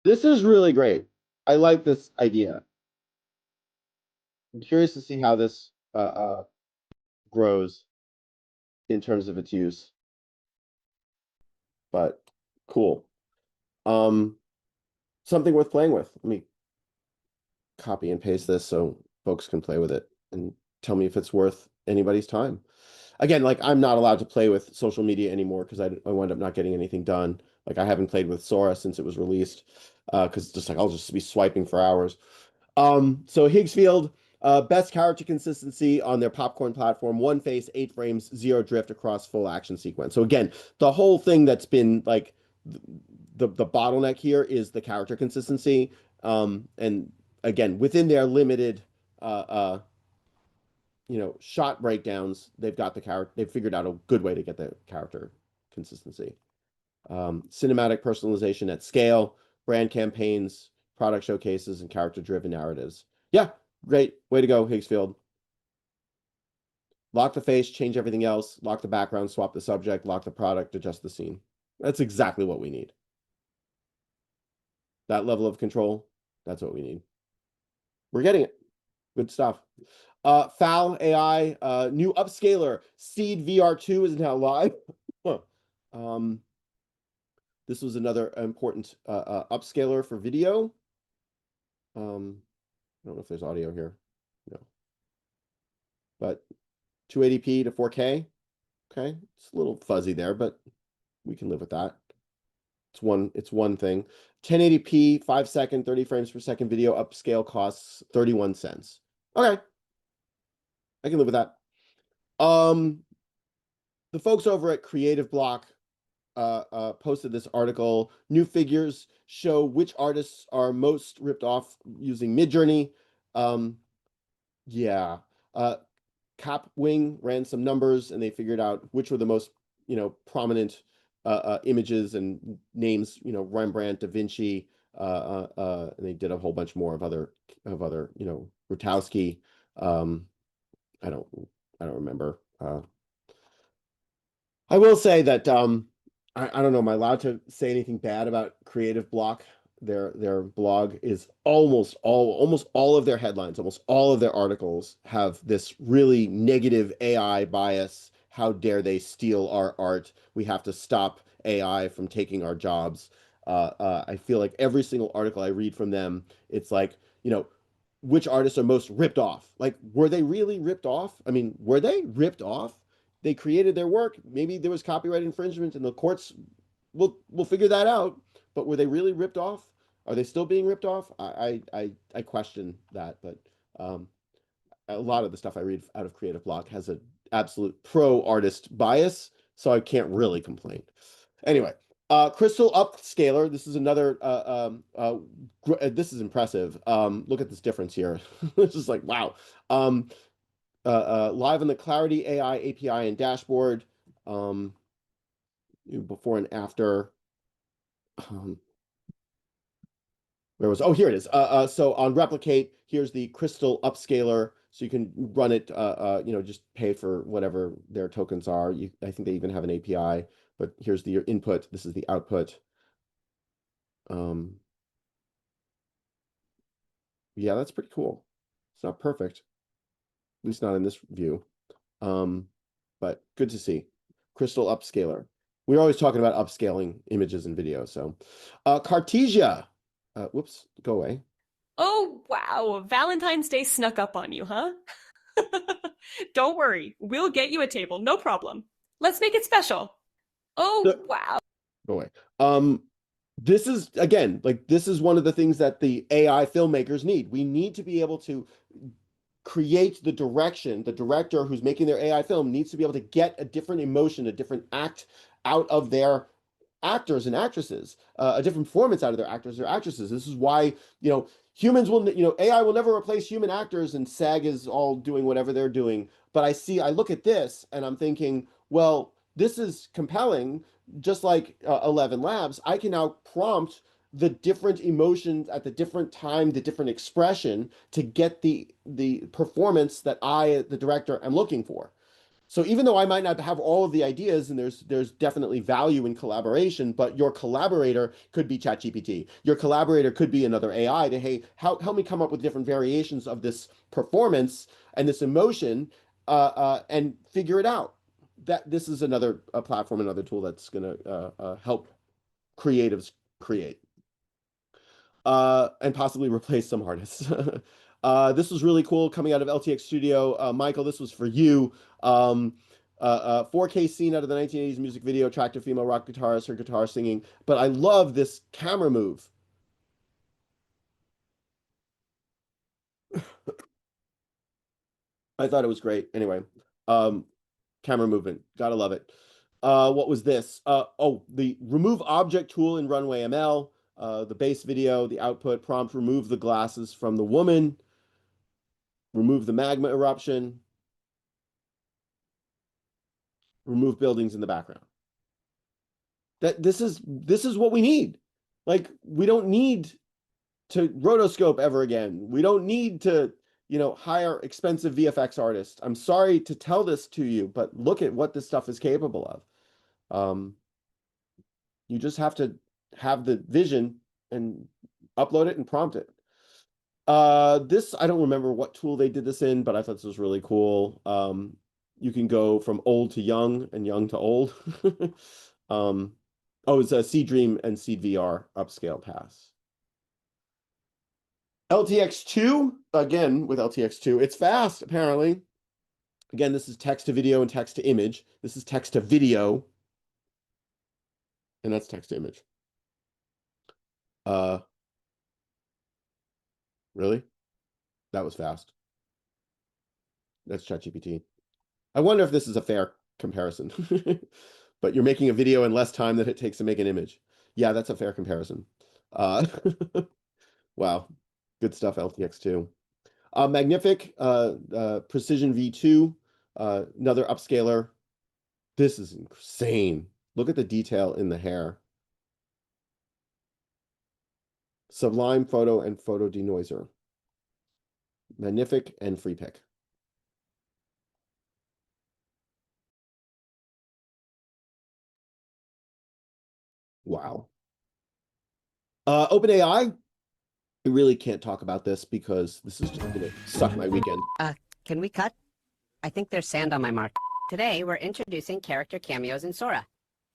This is really great. I like this idea. I'm curious to see how this grows in terms of its use. But cool. Something worth playing with. Let me copy and paste this so folks can play with it and tell me if it's worth anybody's time. Again, like I'm not allowed to play with social media anymore because I wind up not getting anything done. Like I haven't played with Sora since it was released because just like I'll just be swiping for hours. So Higgsfield, best character consistency on their popcorn platform, 1 face, 8 frames, 0 drift across full action sequence. So again, the whole thing that's been like the bottleneck here is the character consistency. And again, within their limited shot breakdowns, they've figured out a good way to get the character consistency. Cinematic personalization at scale, brand campaigns, product showcases, and character-driven narratives. Yeah, great. Way to go, Higgsfield. Lock the face, change everything else, lock the background, swap the subject, lock the product, adjust the scene. That's exactly what we need. That level of control, that's what we need. We're getting it. Good stuff. Foul AI, new upscaler, Seed VR2 is now live. This was another important upscaler for video. I don't know if there's audio here. No. But 280p to 4K. Okay. It's a little fuzzy there, but we can live with that. It's one thing. 1080p, 5-second, 30 frames per second video upscale costs 31 cents. Okay. I can live with that. The folks over at Creative Block posted this article. New figures show which artists are most ripped off using Midjourney. Yeah. Capwing ran some numbers and they figured out which were the most, prominent images and names, Rembrandt, Da Vinci, and they did a whole bunch more of other, Rutowski. I don't remember. I will say that I don't know, am I allowed to say anything bad about Creative Block? Their blog is almost all of their headlines, almost all of their articles have this really negative AI bias. How dare they steal our art? We have to stop AI from taking our jobs. I feel like every single article I read from them, it's like, which artists are most ripped off? Like, were they really ripped off? I mean, were they ripped off? They created their work. Maybe there was copyright infringement and the courts will figure that out. But were they really ripped off? Are they still being ripped off? I question that, but a lot of the stuff I read out of Creative Block has an absolute pro artist bias, so I can't really complain. Anyway, Crystal Upscaler. This is another. This is impressive. Look at this difference here. It's just like wow. Live on the Clarity AI API and dashboard. Before and after. Here it is. So on Replicate, here's the Crystal Upscaler. So you can run it, just pay for whatever their tokens are. I think they even have an API, but here's your input. This is the output. Yeah, that's pretty cool. It's not perfect, at least not in this view. But good to see. Crystal Upscaler. We're always talking about upscaling images and video. So Cartesia. Whoops, go away. Oh, wow. Valentine's Day snuck up on you, huh? Don't worry. We'll get you a table. No problem. Let's make it special. Oh, wow. Go away. This is, again, this is one of the things that the AI filmmakers need. We need to be able to create the direction. The director who's making their AI film needs to be able to get a different emotion, a different act out of their actors and actresses, a different performance out of their actors or actresses. This is why, humans will, AI will never replace human actors and SAG is all doing whatever they're doing. But I look at this and I'm thinking, well, this is compelling, just like 11 Labs. I can now prompt the different emotions at the different time, the different expression to get the performance that I, the director, am looking for. So even though I might not have all of the ideas, and there's definitely value in collaboration, but your collaborator could be ChatGPT. Your collaborator could be another AI to, hey, help me come up with different variations of this performance and this emotion, and figure it out. That this is another platform, another tool that's going to help creatives create. And possibly replace some artists. This was really cool coming out of LTX Studio. Michael, this was for you. 4K scene out of the 1980s music video, attractive female rock guitarist, her guitar singing. But I love this camera move. I thought it was great. Anyway, camera movement. Gotta love it. What was this? The remove object tool in Runway ML. The base video, the output prompt, remove the glasses from the woman, remove the magma eruption, remove buildings in the background. This is what we need. Like, we don't need to rotoscope ever again. We don't need to, hire expensive VFX artists. I'm sorry to tell this to you, but look at what this stuff is capable of. You just have to have the vision and upload it and prompt it. This, I don't remember what tool they did this in, but I thought this was really cool. You can go from old to young and young to old. It's a Seed Dream and Seed VR upscale pass. LTX2, again, with LTX2, it's fast, apparently. Again, this is text to video and text to image. This is text to video, and that's text to image. Really? That was fast. That's ChatGPT. I wonder if this is a fair comparison. But you're making a video in less time than it takes to make an image. Yeah, that's a fair comparison. Wow. Good stuff, LTX2. Magnific, Precision V2, another upscaler. This is insane. Look at the detail in the hair. Sublime Photo and Photo Denoiser. Magnific and Free Pick. Wow. OpenAI, I really can't talk about this because this is just going to suck my weekend. Can we cut? I think there's sand on my mark. Today, we're introducing character cameos in Sora.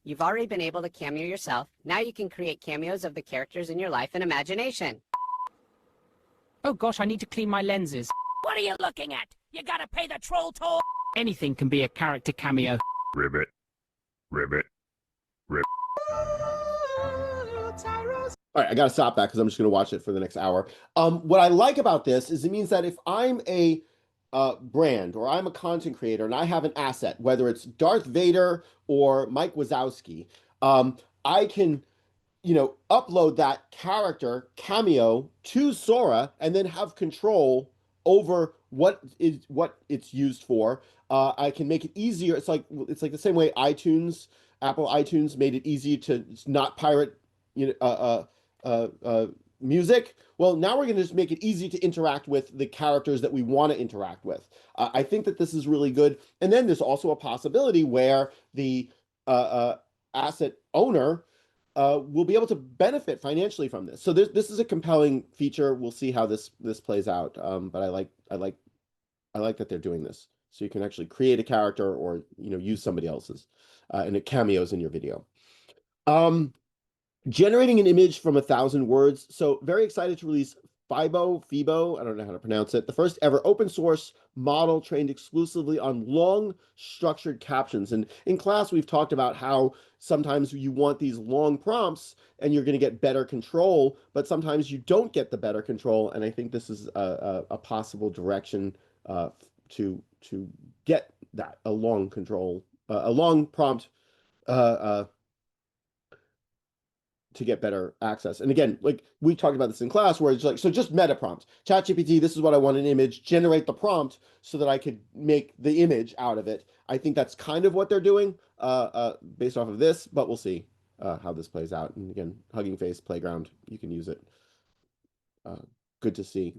You've already been able to cameo yourself. Now you can create cameos of the characters in your life and imagination. Oh gosh, I need to clean my lenses. What are you looking at? You gotta pay the troll toll. Anything can be a character cameo. Ribbit. Ribbit. Ribbit. All right, I got to stop that because I'm just going to watch it for the next hour. What I like about this is it means that if I'm a brand or I'm a content creator and I have an asset, whether it's Darth Vader or Mike Wazowski, I can, upload that character cameo to Sora and then have control over what it's used for. I can make it easier. It's like the same way Apple iTunes made it easy to not pirate, music. Well, now we're going to just make it easy to interact with the characters that we want to interact with. I think that this is really good. And then there's also a possibility where the asset owner will be able to benefit financially from this. So this is a compelling feature. We'll see how this plays out. But I like that they're doing this. So you can actually create a character or use somebody else's, and it cameos in your video. Generating an image from 1,000 words. So very excited to release FIBO, I don't know how to pronounce it, the first ever open source model trained exclusively on long structured captions. And in class, we've talked about how sometimes you want these long prompts and you're going to get better control, but sometimes you don't get the better control. And I think this is a possible direction to get that, a long prompt to get better access. And again, like we talked about this in class where it's like, so just meta prompt. ChatGPT, this is what I want an image, generate the prompt so that I could make the image out of it. I think that's kind of what they're doing based off of this, but we'll see how this plays out. And again, Hugging Face Playground, you can use it. Good to see.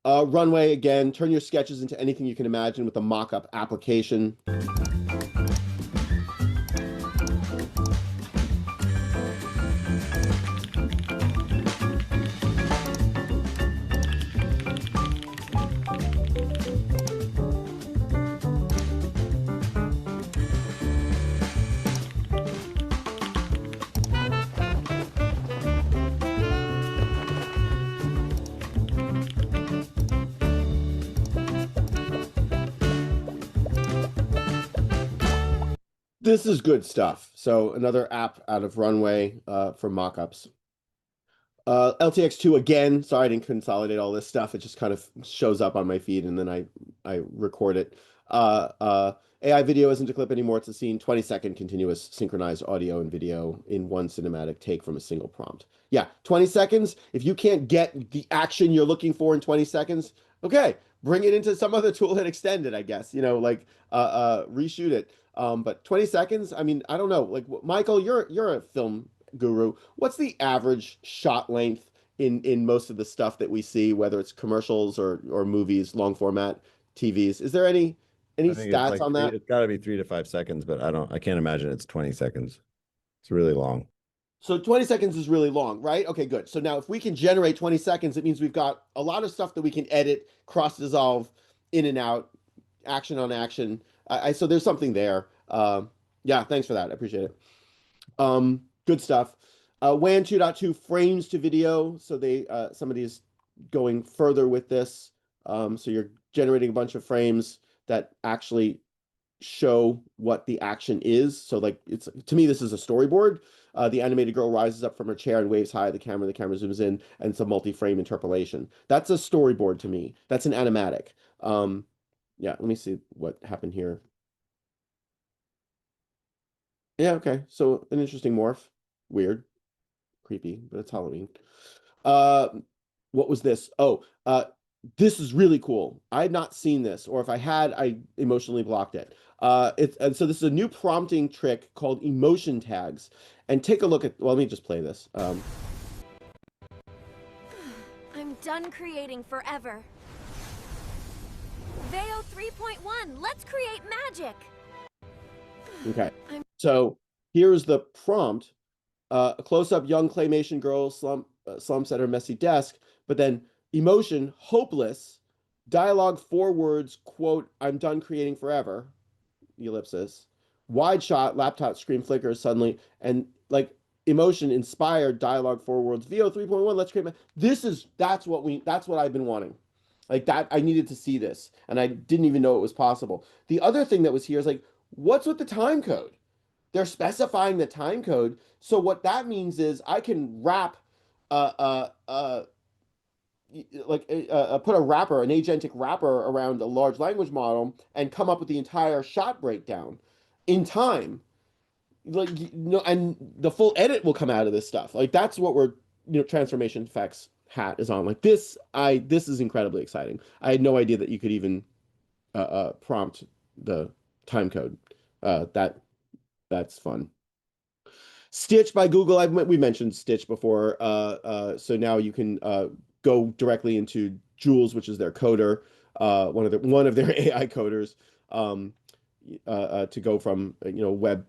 Runway, again, turn your sketches into anything you can imagine with a mock-up application. This is good stuff. So another app out of Runway for mockups. LTX2 again. Sorry, I didn't consolidate all this stuff. It just kind of shows up on my feed and then I record it. AI video isn't a clip anymore. It's a scene, 20-second continuous synchronized audio and video in one cinematic take from a single prompt. Yeah, 20 seconds. If you can't get the action you're looking for in 20 seconds, okay, bring it into some other tool and extend it, I guess. Reshoot it. But 20 seconds, I mean, I don't know. Like, Michael, you're a film guru. What's the average shot length in most of the stuff that we see, whether it's commercials or movies, long format TVs? Is there any I think it's stats like on three, that? it's got to be 3 to 5 seconds, but I can't imagine it's 20 seconds. It's really long. So 20 seconds is really long, right? Okay, good. So now if we can generate 20 seconds, it means we've got a lot of stuff that we can edit, cross dissolve, in and out, action on action. So there's something there. Yeah, thanks for that. I appreciate it. Good stuff. WAN 2.2 frames to video. So somebody is going further with this. So you're generating a bunch of frames that actually show what the action is. So like to me, this is a storyboard. The animated girl rises up from her chair and waves high at the camera. The camera zooms in, and it's a multi-frame interpolation. That's a storyboard to me. That's an animatic. Yeah, let me see what happened here. Yeah, okay. So an interesting morph. Weird. Creepy, but it's Halloween. Uh, what was this? Oh, this is really cool. I had not seen this, or if I had, I emotionally blocked it. And so this is a new prompting trick called emotion tags. And take a look at, well, let me just play this. I'm done creating forever. Veo 3.1, let's create magic. Okay. So here's the prompt. A close-up young claymation girl slumps at her messy desk, but then emotion, hopeless, dialogue 4 words, quote, I'm done creating forever, ellipsis, wide shot, laptop screen flickers suddenly, and like emotion, inspired, dialogue 4 words, VO 3.1, let's create, that's what I've been wanting. Like that, I needed to see this, and I didn't even know it was possible. The other thing that was here is like, what's with the time code? They're specifying the time code. So what that means is I can wrap, put a wrapper, an agentic wrapper around a large language model and come up with the entire shot breakdown in time. Like, and the full edit will come out of this stuff. Like that's what transformation effects hat is on. Like this is incredibly exciting. I had no idea that you could even prompt the time code. That's fun. Stitch by Google. We mentioned Stitch before. So now you can go directly into Jules, which is their coder, one of their AI coders, to go from web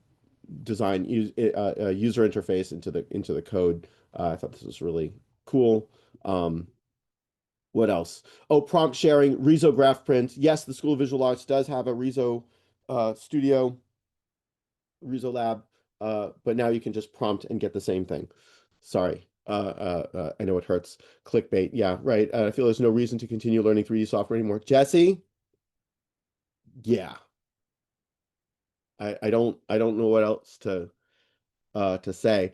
design user interface into the code. I thought this was really cool. What else? Oh, prompt sharing, Risograph print. Yes, the School of Visual Arts does have a Riso studio, Riso lab. But now you can just prompt and get the same thing. Sorry. I know it hurts. Clickbait. Yeah, right. I feel there's no reason to continue learning 3D software anymore. Jesse? Yeah. I don't know what else to say.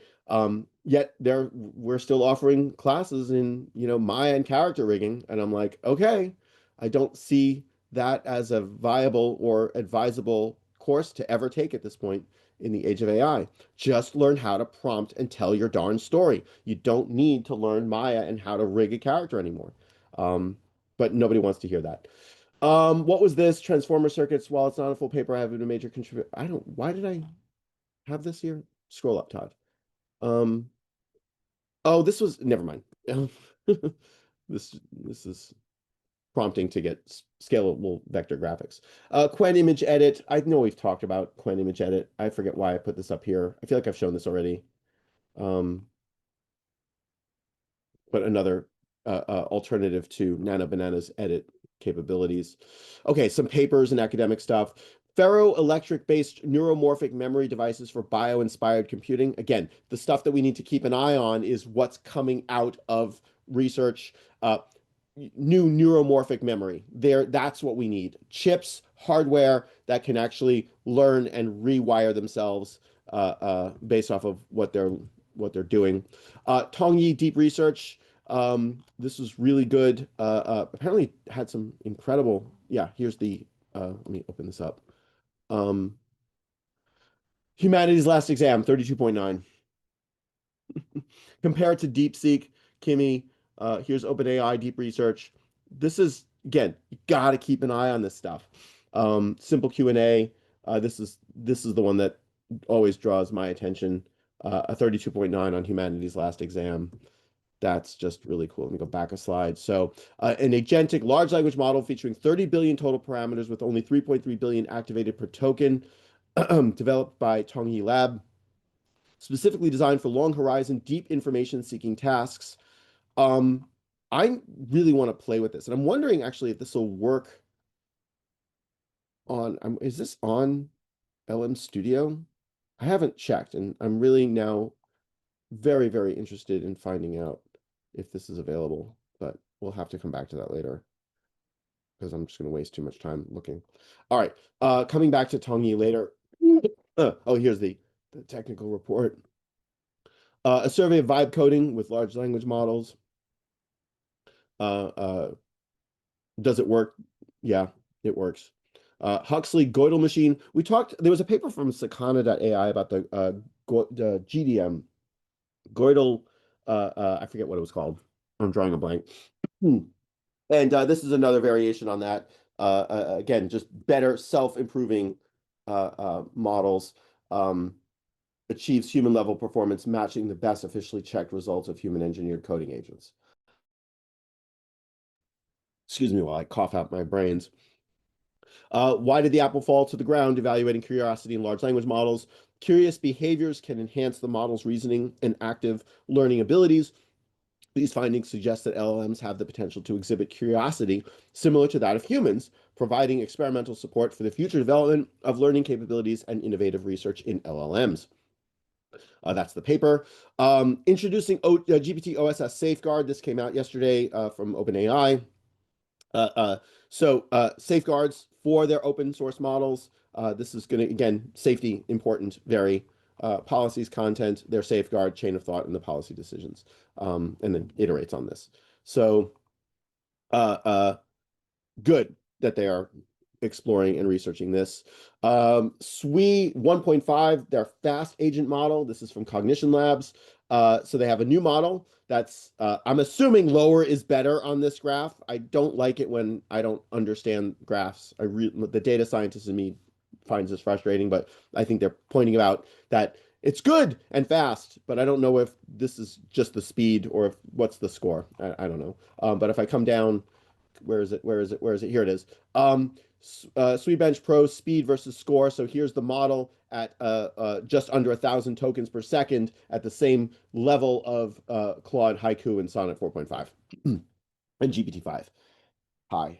Yet we're still offering classes in, Maya and character rigging, and I'm like, okay, I don't see that as a viable or advisable course to ever take at this point in the age of AI. Just learn how to prompt and tell your darn story. You don't need to learn Maya and how to rig a character anymore. But nobody wants to hear that. What was this? Transformer circuits. While it's not a full paper, I have been a major contributor. Why did I have this here? Scroll up, Todd. Oh, this was, never mind. This is prompting to get scalable vector graphics. Quen image edit. I know we've talked about Quen image edit. I forget why I put this up here. I feel like I've shown this already. But another alternative to Nano Banana's edit capabilities. Okay, some papers and academic stuff. Ferroelectric-based neuromorphic memory devices for bio-inspired computing. Again, the stuff that we need to keep an eye on is what's coming out of research. New neuromorphic memory. That's what we need. Chips, hardware that can actually learn and rewire themselves based off of what they're doing. Tongyi deep research. This was really good. Apparently had some incredible. Yeah, here's the. Let me open this up. Humanity's last exam, 32.9. Compared to DeepSeek, Kimi, here's OpenAI deep research. This is, again, you got to keep an eye on this stuff. Simple Q&A. This is the one that always draws my attention. a 32.9 on humanities last exam. That's just really cool. Let me go back a slide. So an agentic large language model featuring 30 billion total parameters with only 3.3 billion activated per token, developed by Tongyi Lab, specifically designed for long horizon, deep information seeking tasks. I really want to play with this. And I'm wondering actually if this will work on, is this on LM Studio? I haven't checked, and I'm really now very, very interested in finding out if this is available, but we'll have to come back to that later because I'm just going to waste too much time looking. All right, coming back to Tongyi later. Oh, here's the technical report. A survey of vibe coding with large language models. Does it work? Yeah, it works. Huxley Gödel machine. We talked, there was a paper from Sakana.ai about the GDM, Gödel, I forget what it was called. I'm drawing a blank. And this is another variation on that. Again, just better self-improving models, achieves human level performance, matching the best officially checked results of human engineered coding agents. Excuse me while I cough out my brains. Why did the apple fall to the ground? Evaluating curiosity in large language models. Curious behaviors can enhance the model's reasoning and active learning abilities. These findings suggest that LLMs have the potential to exhibit curiosity similar to that of humans, providing experimental support for the future development of learning capabilities and innovative research in LLMs. That's the paper. Introducing GPT OSS Safeguard. This came out yesterday from OpenAI. Safeguards for their open source models. This is going to, again, safety important, very policies, content, their safeguard, chain of thought, and the policy decisions, and then iterates on this. So good that they are exploring and researching this. SWE 1.5, their fast agent model. This is from Cognition Labs. So they have a new model that's, I'm assuming lower is better on this graph. I don't like it when I don't understand graphs. The data scientist in me finds this frustrating, but I think they're pointing out that it's good and fast, but I don't know if this is just the speed or if what's the score. I don't know. But if I come down, where is it? Here it is. SweBench Pro speed versus score. So here's the model at just under 1,000 tokens per second at the same level of Claude, Haiku, and Sonnet 4.5 and GPT-5. Hi.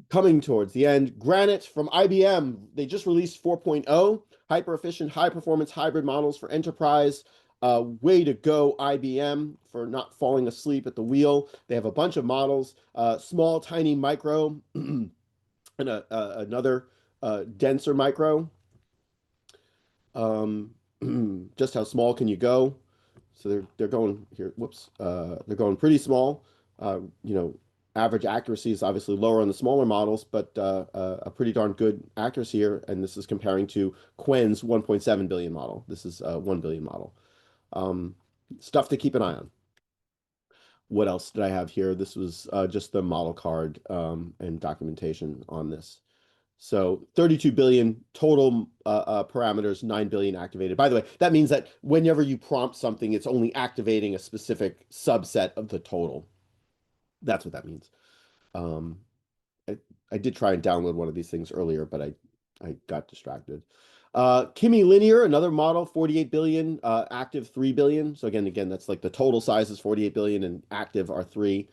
Coming towards the end, Granite from IBM. They just released 4.0, hyper-efficient, high-performance hybrid models for enterprise. Way to go, IBM, for not falling asleep at the wheel. They have a bunch of models, small, tiny micro, and another denser micro. Just how small can you go? So they're going here. Whoops, they're going pretty small. Average accuracy is obviously lower on the smaller models, but a pretty darn good accuracy here. And this is comparing to Quen's 1.7 billion model. This is a 1 billion model. Stuff to keep an eye on. What else did I have here? This was just the model card and documentation on this. So 32 billion total parameters, 9 billion activated. By the way, that means that whenever you prompt something, it's only activating a specific subset of the total. That's what that means. I did try and download one of these things earlier, but I got distracted. Kimi Linear, another model, 48 billion, active 3 billion. So again, that's like the total size is 48 billion and active are 3.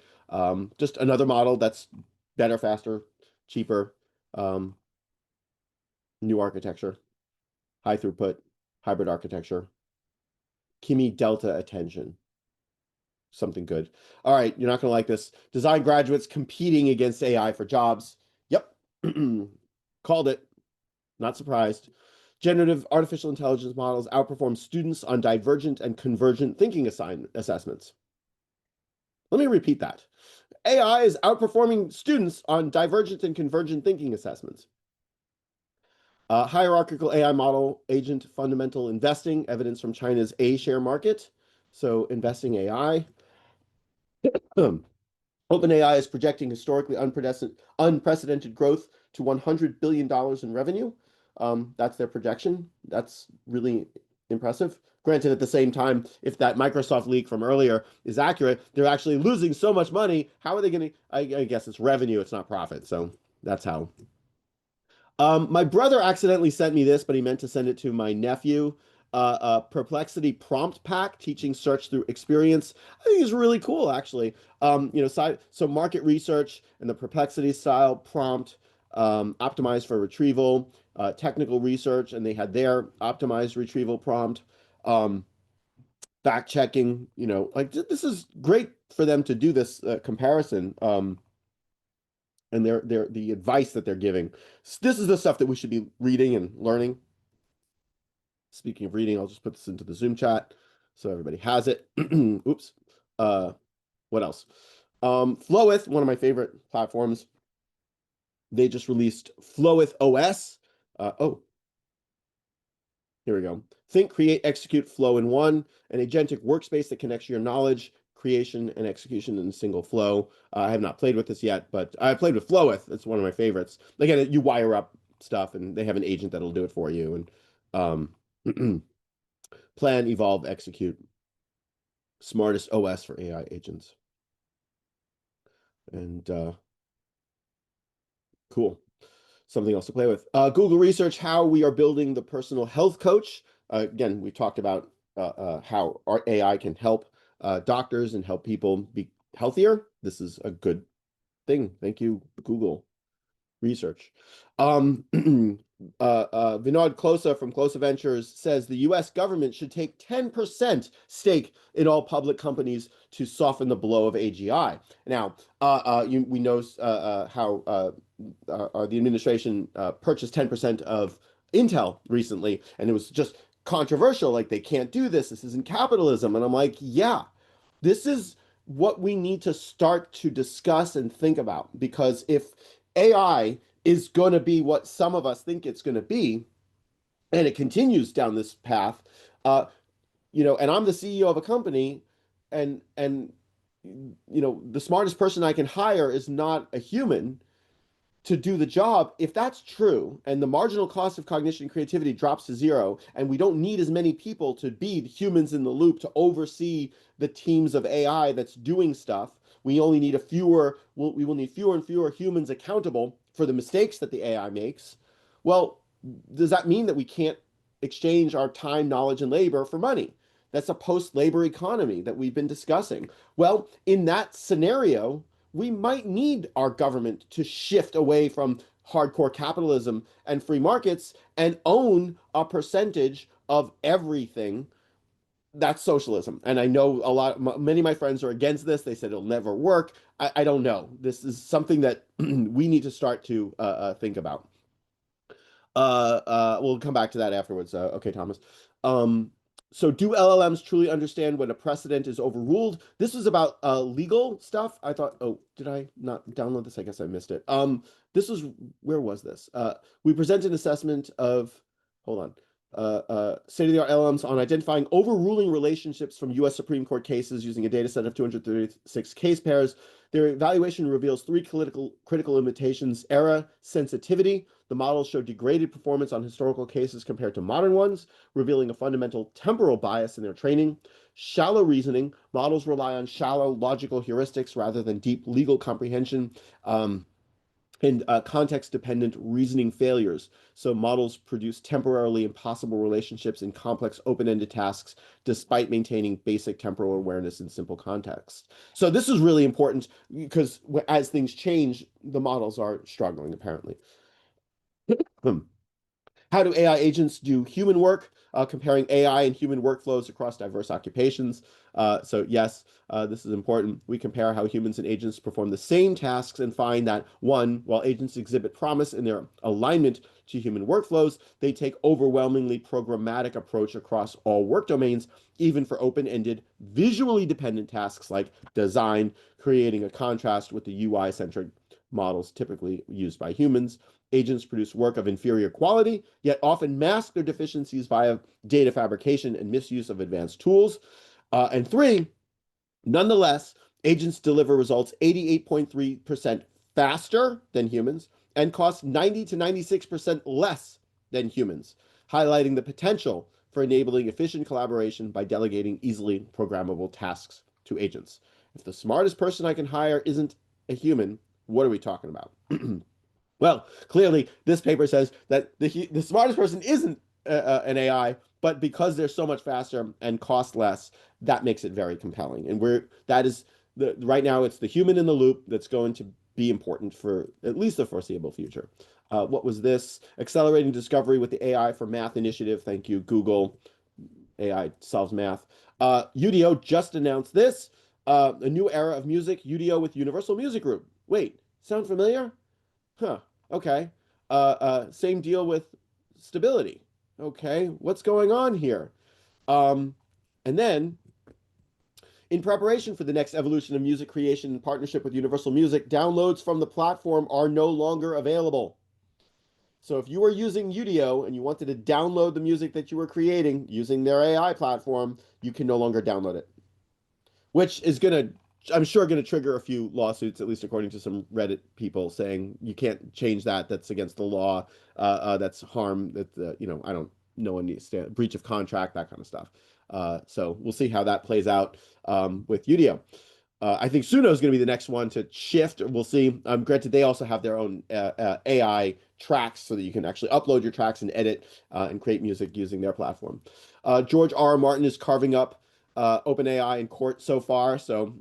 Just another model that's better, faster, cheaper, new architecture, high throughput, hybrid architecture. Kimi Delta Attention. Something good. All right, you're not going to like this. Design graduates competing against AI for jobs. Yep. Called it. Not surprised. Generative artificial intelligence models outperform students on divergent and convergent thinking assessments. Let me repeat that. AI is outperforming students on divergent and convergent thinking assessments. Hierarchical AI model agent fundamental investing, evidence from China's A share market. So investing AI. OpenAI is projecting historically unprecedented growth to $100 billion in revenue. That's their projection. That's really impressive. Granted, at the same time, if that Microsoft leak from earlier is accurate, they're actually losing so much money. How are they going to? I guess it's revenue, it's not profit. So that's how. My brother accidentally sent me this, but he meant to send it to my nephew. Perplexity prompt pack teaching search through experience. I think is really cool, actually. So market research and the Perplexity style prompt, optimized for retrieval, technical research, and they had their optimized retrieval prompt. Fact checking, like this is great for them to do this comparison. And the advice that they're giving. This is the stuff that we should be reading and learning. Speaking of reading, I'll just put this into the Zoom chat so everybody has it. Oops. What else? Flowith, one of my favorite platforms. They just released Flowith OS. Here we go. Think, create, execute, flow in one, an agentic workspace that connects your knowledge, creation, and execution in a single flow. I have not played with this yet, but I played with Flowith. It's one of my favorites. Again, you wire up stuff, and they have an agent that'll do it for you. And plan, evolve, execute. Smartest OS for AI agents. And cool. Something else to play with. Google research, how we are building the personal health coach. Again, we talked about how our AI can help doctors and help people be healthier. This is a good thing. Thank you, Google research. Vinod Klosa from Klosa Ventures says the US government should take 10% stake in all public companies to soften the blow of AGI. Now, we know how the administration purchased 10% of Intel recently, and it was just controversial. Like, they can't do this. This isn't capitalism. And I'm like, yeah, this is what we need to start to discuss and think about, because if AI is going to be what some of us think it's going to be, and it continues down this path, and I'm the CEO of a company, and the smartest person I can hire is not a human to do the job. If that's true, and the marginal cost of cognition and creativity drops to zero, and we don't need as many people to be humans in the loop to oversee the teams of AI that's doing stuff, we only need we will need fewer and fewer humans accountable for the mistakes that the AI makes. Well, does that mean that we can't exchange our time, knowledge, and labor for money? That's a post-labor economy that we've been discussing. Well, in that scenario, we might need our government to shift away from hardcore capitalism and free markets and own a percentage of everything. That's socialism. And I know many of my friends are against this. They said it'll never work. I don't know. This is something that we need to start to think about. We'll come back to that afterwards. Okay, Thomas. So do LLMs truly understand when a precedent is overruled? This was about legal stuff. I thought, did I not download this? I guess I missed it. Where was this? We presented an assessment of, hold on, state-of-the-art LLMs on identifying overruling relationships from US Supreme Court cases using a data set of 236 case pairs. Their evaluation reveals three critical limitations: error sensitivity. The models show degraded performance on historical cases compared to modern ones, revealing a fundamental temporal bias in their training. Shallow reasoning. Models rely on shallow logical heuristics rather than deep legal comprehension. And context-dependent reasoning failures. So models produce temporarily impossible relationships in complex open-ended tasks, despite maintaining basic temporal awareness in simple context. So this is really important, because as things change, the models are struggling, apparently. How do AI agents do human work? Comparing AI and human workflows across diverse occupations. So yes, this is important. We compare how humans and agents perform the same tasks and find that, one, while agents exhibit promise in their alignment to human workflows, they take overwhelmingly programmatic approach across all work domains, even for open-ended, visually dependent tasks like design, creating a contrast with the UI-centric models typically used by humans. Agents produce work of inferior quality, yet often mask their deficiencies via data fabrication and misuse of advanced tools. And three, nonetheless, agents deliver results 88.3% faster than humans and cost 90 to 96% less than humans, highlighting the potential for enabling efficient collaboration by delegating easily programmable tasks to agents. If the smartest person I can hire isn't a human, what are we talking about? Well, clearly, this paper says that the smartest person isn't an AI, but because they're so much faster and cost less, that makes it very compelling. And that is right now it's the human in the loop that's going to be important for at least the foreseeable future. What was this? Accelerating discovery with the AI for Math initiative. Thank you, Google. AI solves math. UDO just announced this. A new era of music, UDO with Universal Music Group. Wait, sound familiar? Huh. Okay. Same deal with stability. Okay. What's going on here? And then, in preparation for the next evolution of music creation in partnership with Universal Music, downloads from the platform are no longer available. So if you were using UDO and you wanted to download the music that you were creating using their AI platform, you can no longer download it, which is going to, I'm sure, going to trigger a few lawsuits, at least according to some Reddit people saying you can't change that. That's against the law. That's harm. That I don't know any breach of contract, that kind of stuff. So we'll see how that plays out with UDO. I think Suno is going to be the next one to shift. We'll see. Granted, they also have their own AI tracks so that you can actually upload your tracks and edit and create music using their platform. George R. R. Martin is carving up OpenAI in court so far, so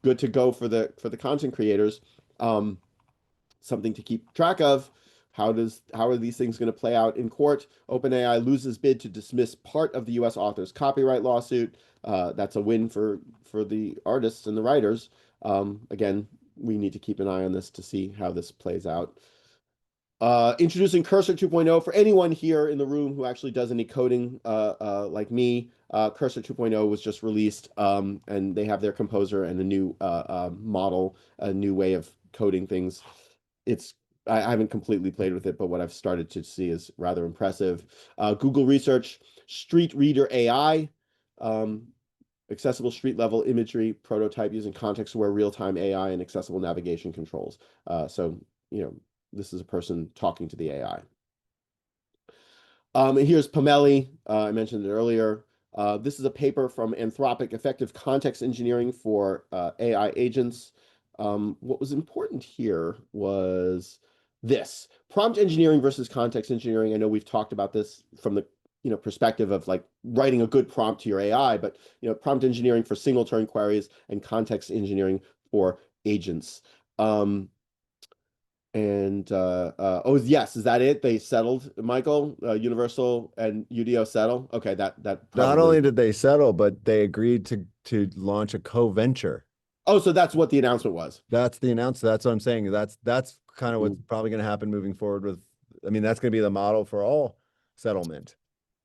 good to go for the content creators. Something to keep track of. How are these things going to play out in court? OpenAI loses bid to dismiss part of the U.S. author's copyright lawsuit. That's a win for the artists and the writers. Again, we need to keep an eye on this to see how this plays out. Introducing Cursor 2.0 for anyone here in the room who actually does any coding like me. Cursor 2.0 was just released, and they have their composer and a new model, a new way of coding things. I haven't completely played with it, but what I've started to see is rather impressive. Google Research Street Reader AI, accessible street level imagery prototype using context-aware real-time AI and accessible navigation controls. So this is a person talking to the AI. And here's Pomeli. I mentioned it earlier. This is a paper from Anthropic, Effective Context Engineering for AI Agents. What was important here was this. Prompt engineering versus context engineering. I know we've talked about this from the perspective of like writing a good prompt to your AI, but prompt engineering for single turn queries and context engineering for agents. Oh yes, is that it? They settled, Michael? Universal and UDO settle? Okay, that probably... Not only did they settle, but they agreed to launch a co-venture. Oh, so that's what the announcement was. That's the announcement. That's what I'm saying. That's kind of what's probably going to happen moving forward with, I mean, that's going to be the model for all settlement.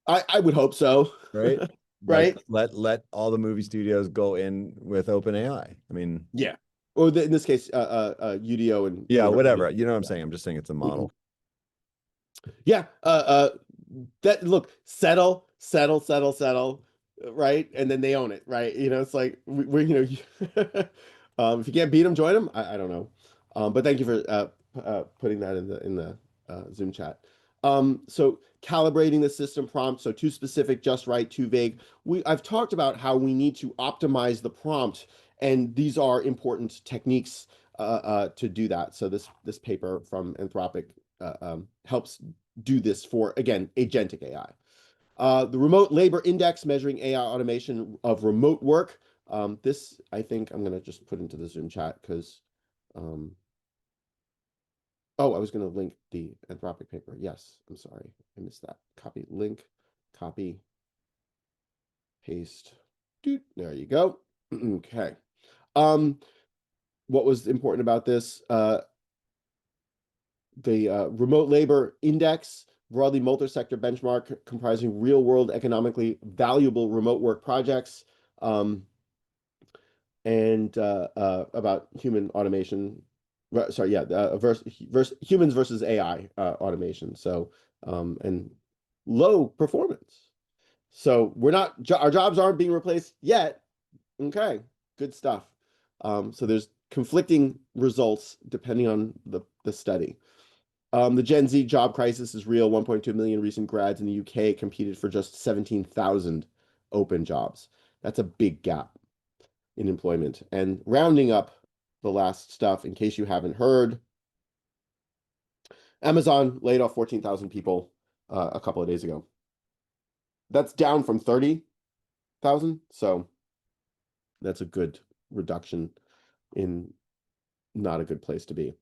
I would hope so. Right? Right. Let all the movie studios go in with OpenAI. I mean, yeah. Or in this case, UDO and whatever. You know what I'm saying? I'm just saying it's a model. Yeah. That look, settle, right? And then they own it, right? It's like we're if you can't beat them, join them. I don't know. But thank you for putting that in the Zoom chat. So calibrating the system prompt, so too specific, just right, too vague. I've talked about how we need to optimize the prompt, and these are important techniques to do that. So this paper from Anthropic helps do this for, again, agentic AI. The Remote Labor Index measuring AI automation of remote work. This, I think I'm going to just put into the Zoom chat because I was going to link the Anthropic paper. Yes, I'm sorry. I missed that. Copy, link, copy, paste. There you go. Okay. What was important about this? The Remote Labor Index, broadly multi-sector benchmark comprising real-world economically valuable remote work projects, and about human automation. Sorry, humans versus AI automation. So and low performance. So our jobs aren't being replaced yet. Okay, good stuff. So there's conflicting results depending on the study. The Gen Z job crisis is real. 1.2 million recent grads in the UK competed for just 17,000 open jobs. That's a big gap in employment. And rounding up the last stuff, in case you haven't heard, Amazon laid off 14,000 people a couple of days ago. That's down from 30,000. So that's a good reduction in not a good place to be.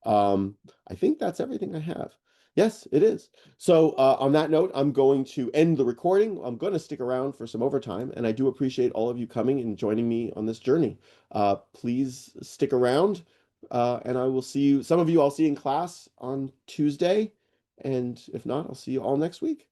I think that's everything I have. Yes, it is. So on that note, I'm going to end the recording. I'm going to stick around for some overtime, and I do appreciate all of you coming and joining me on this journey. Please stick around, and I will see you. Some of you I'll see in class on Tuesday, and if not, I'll see you all next week.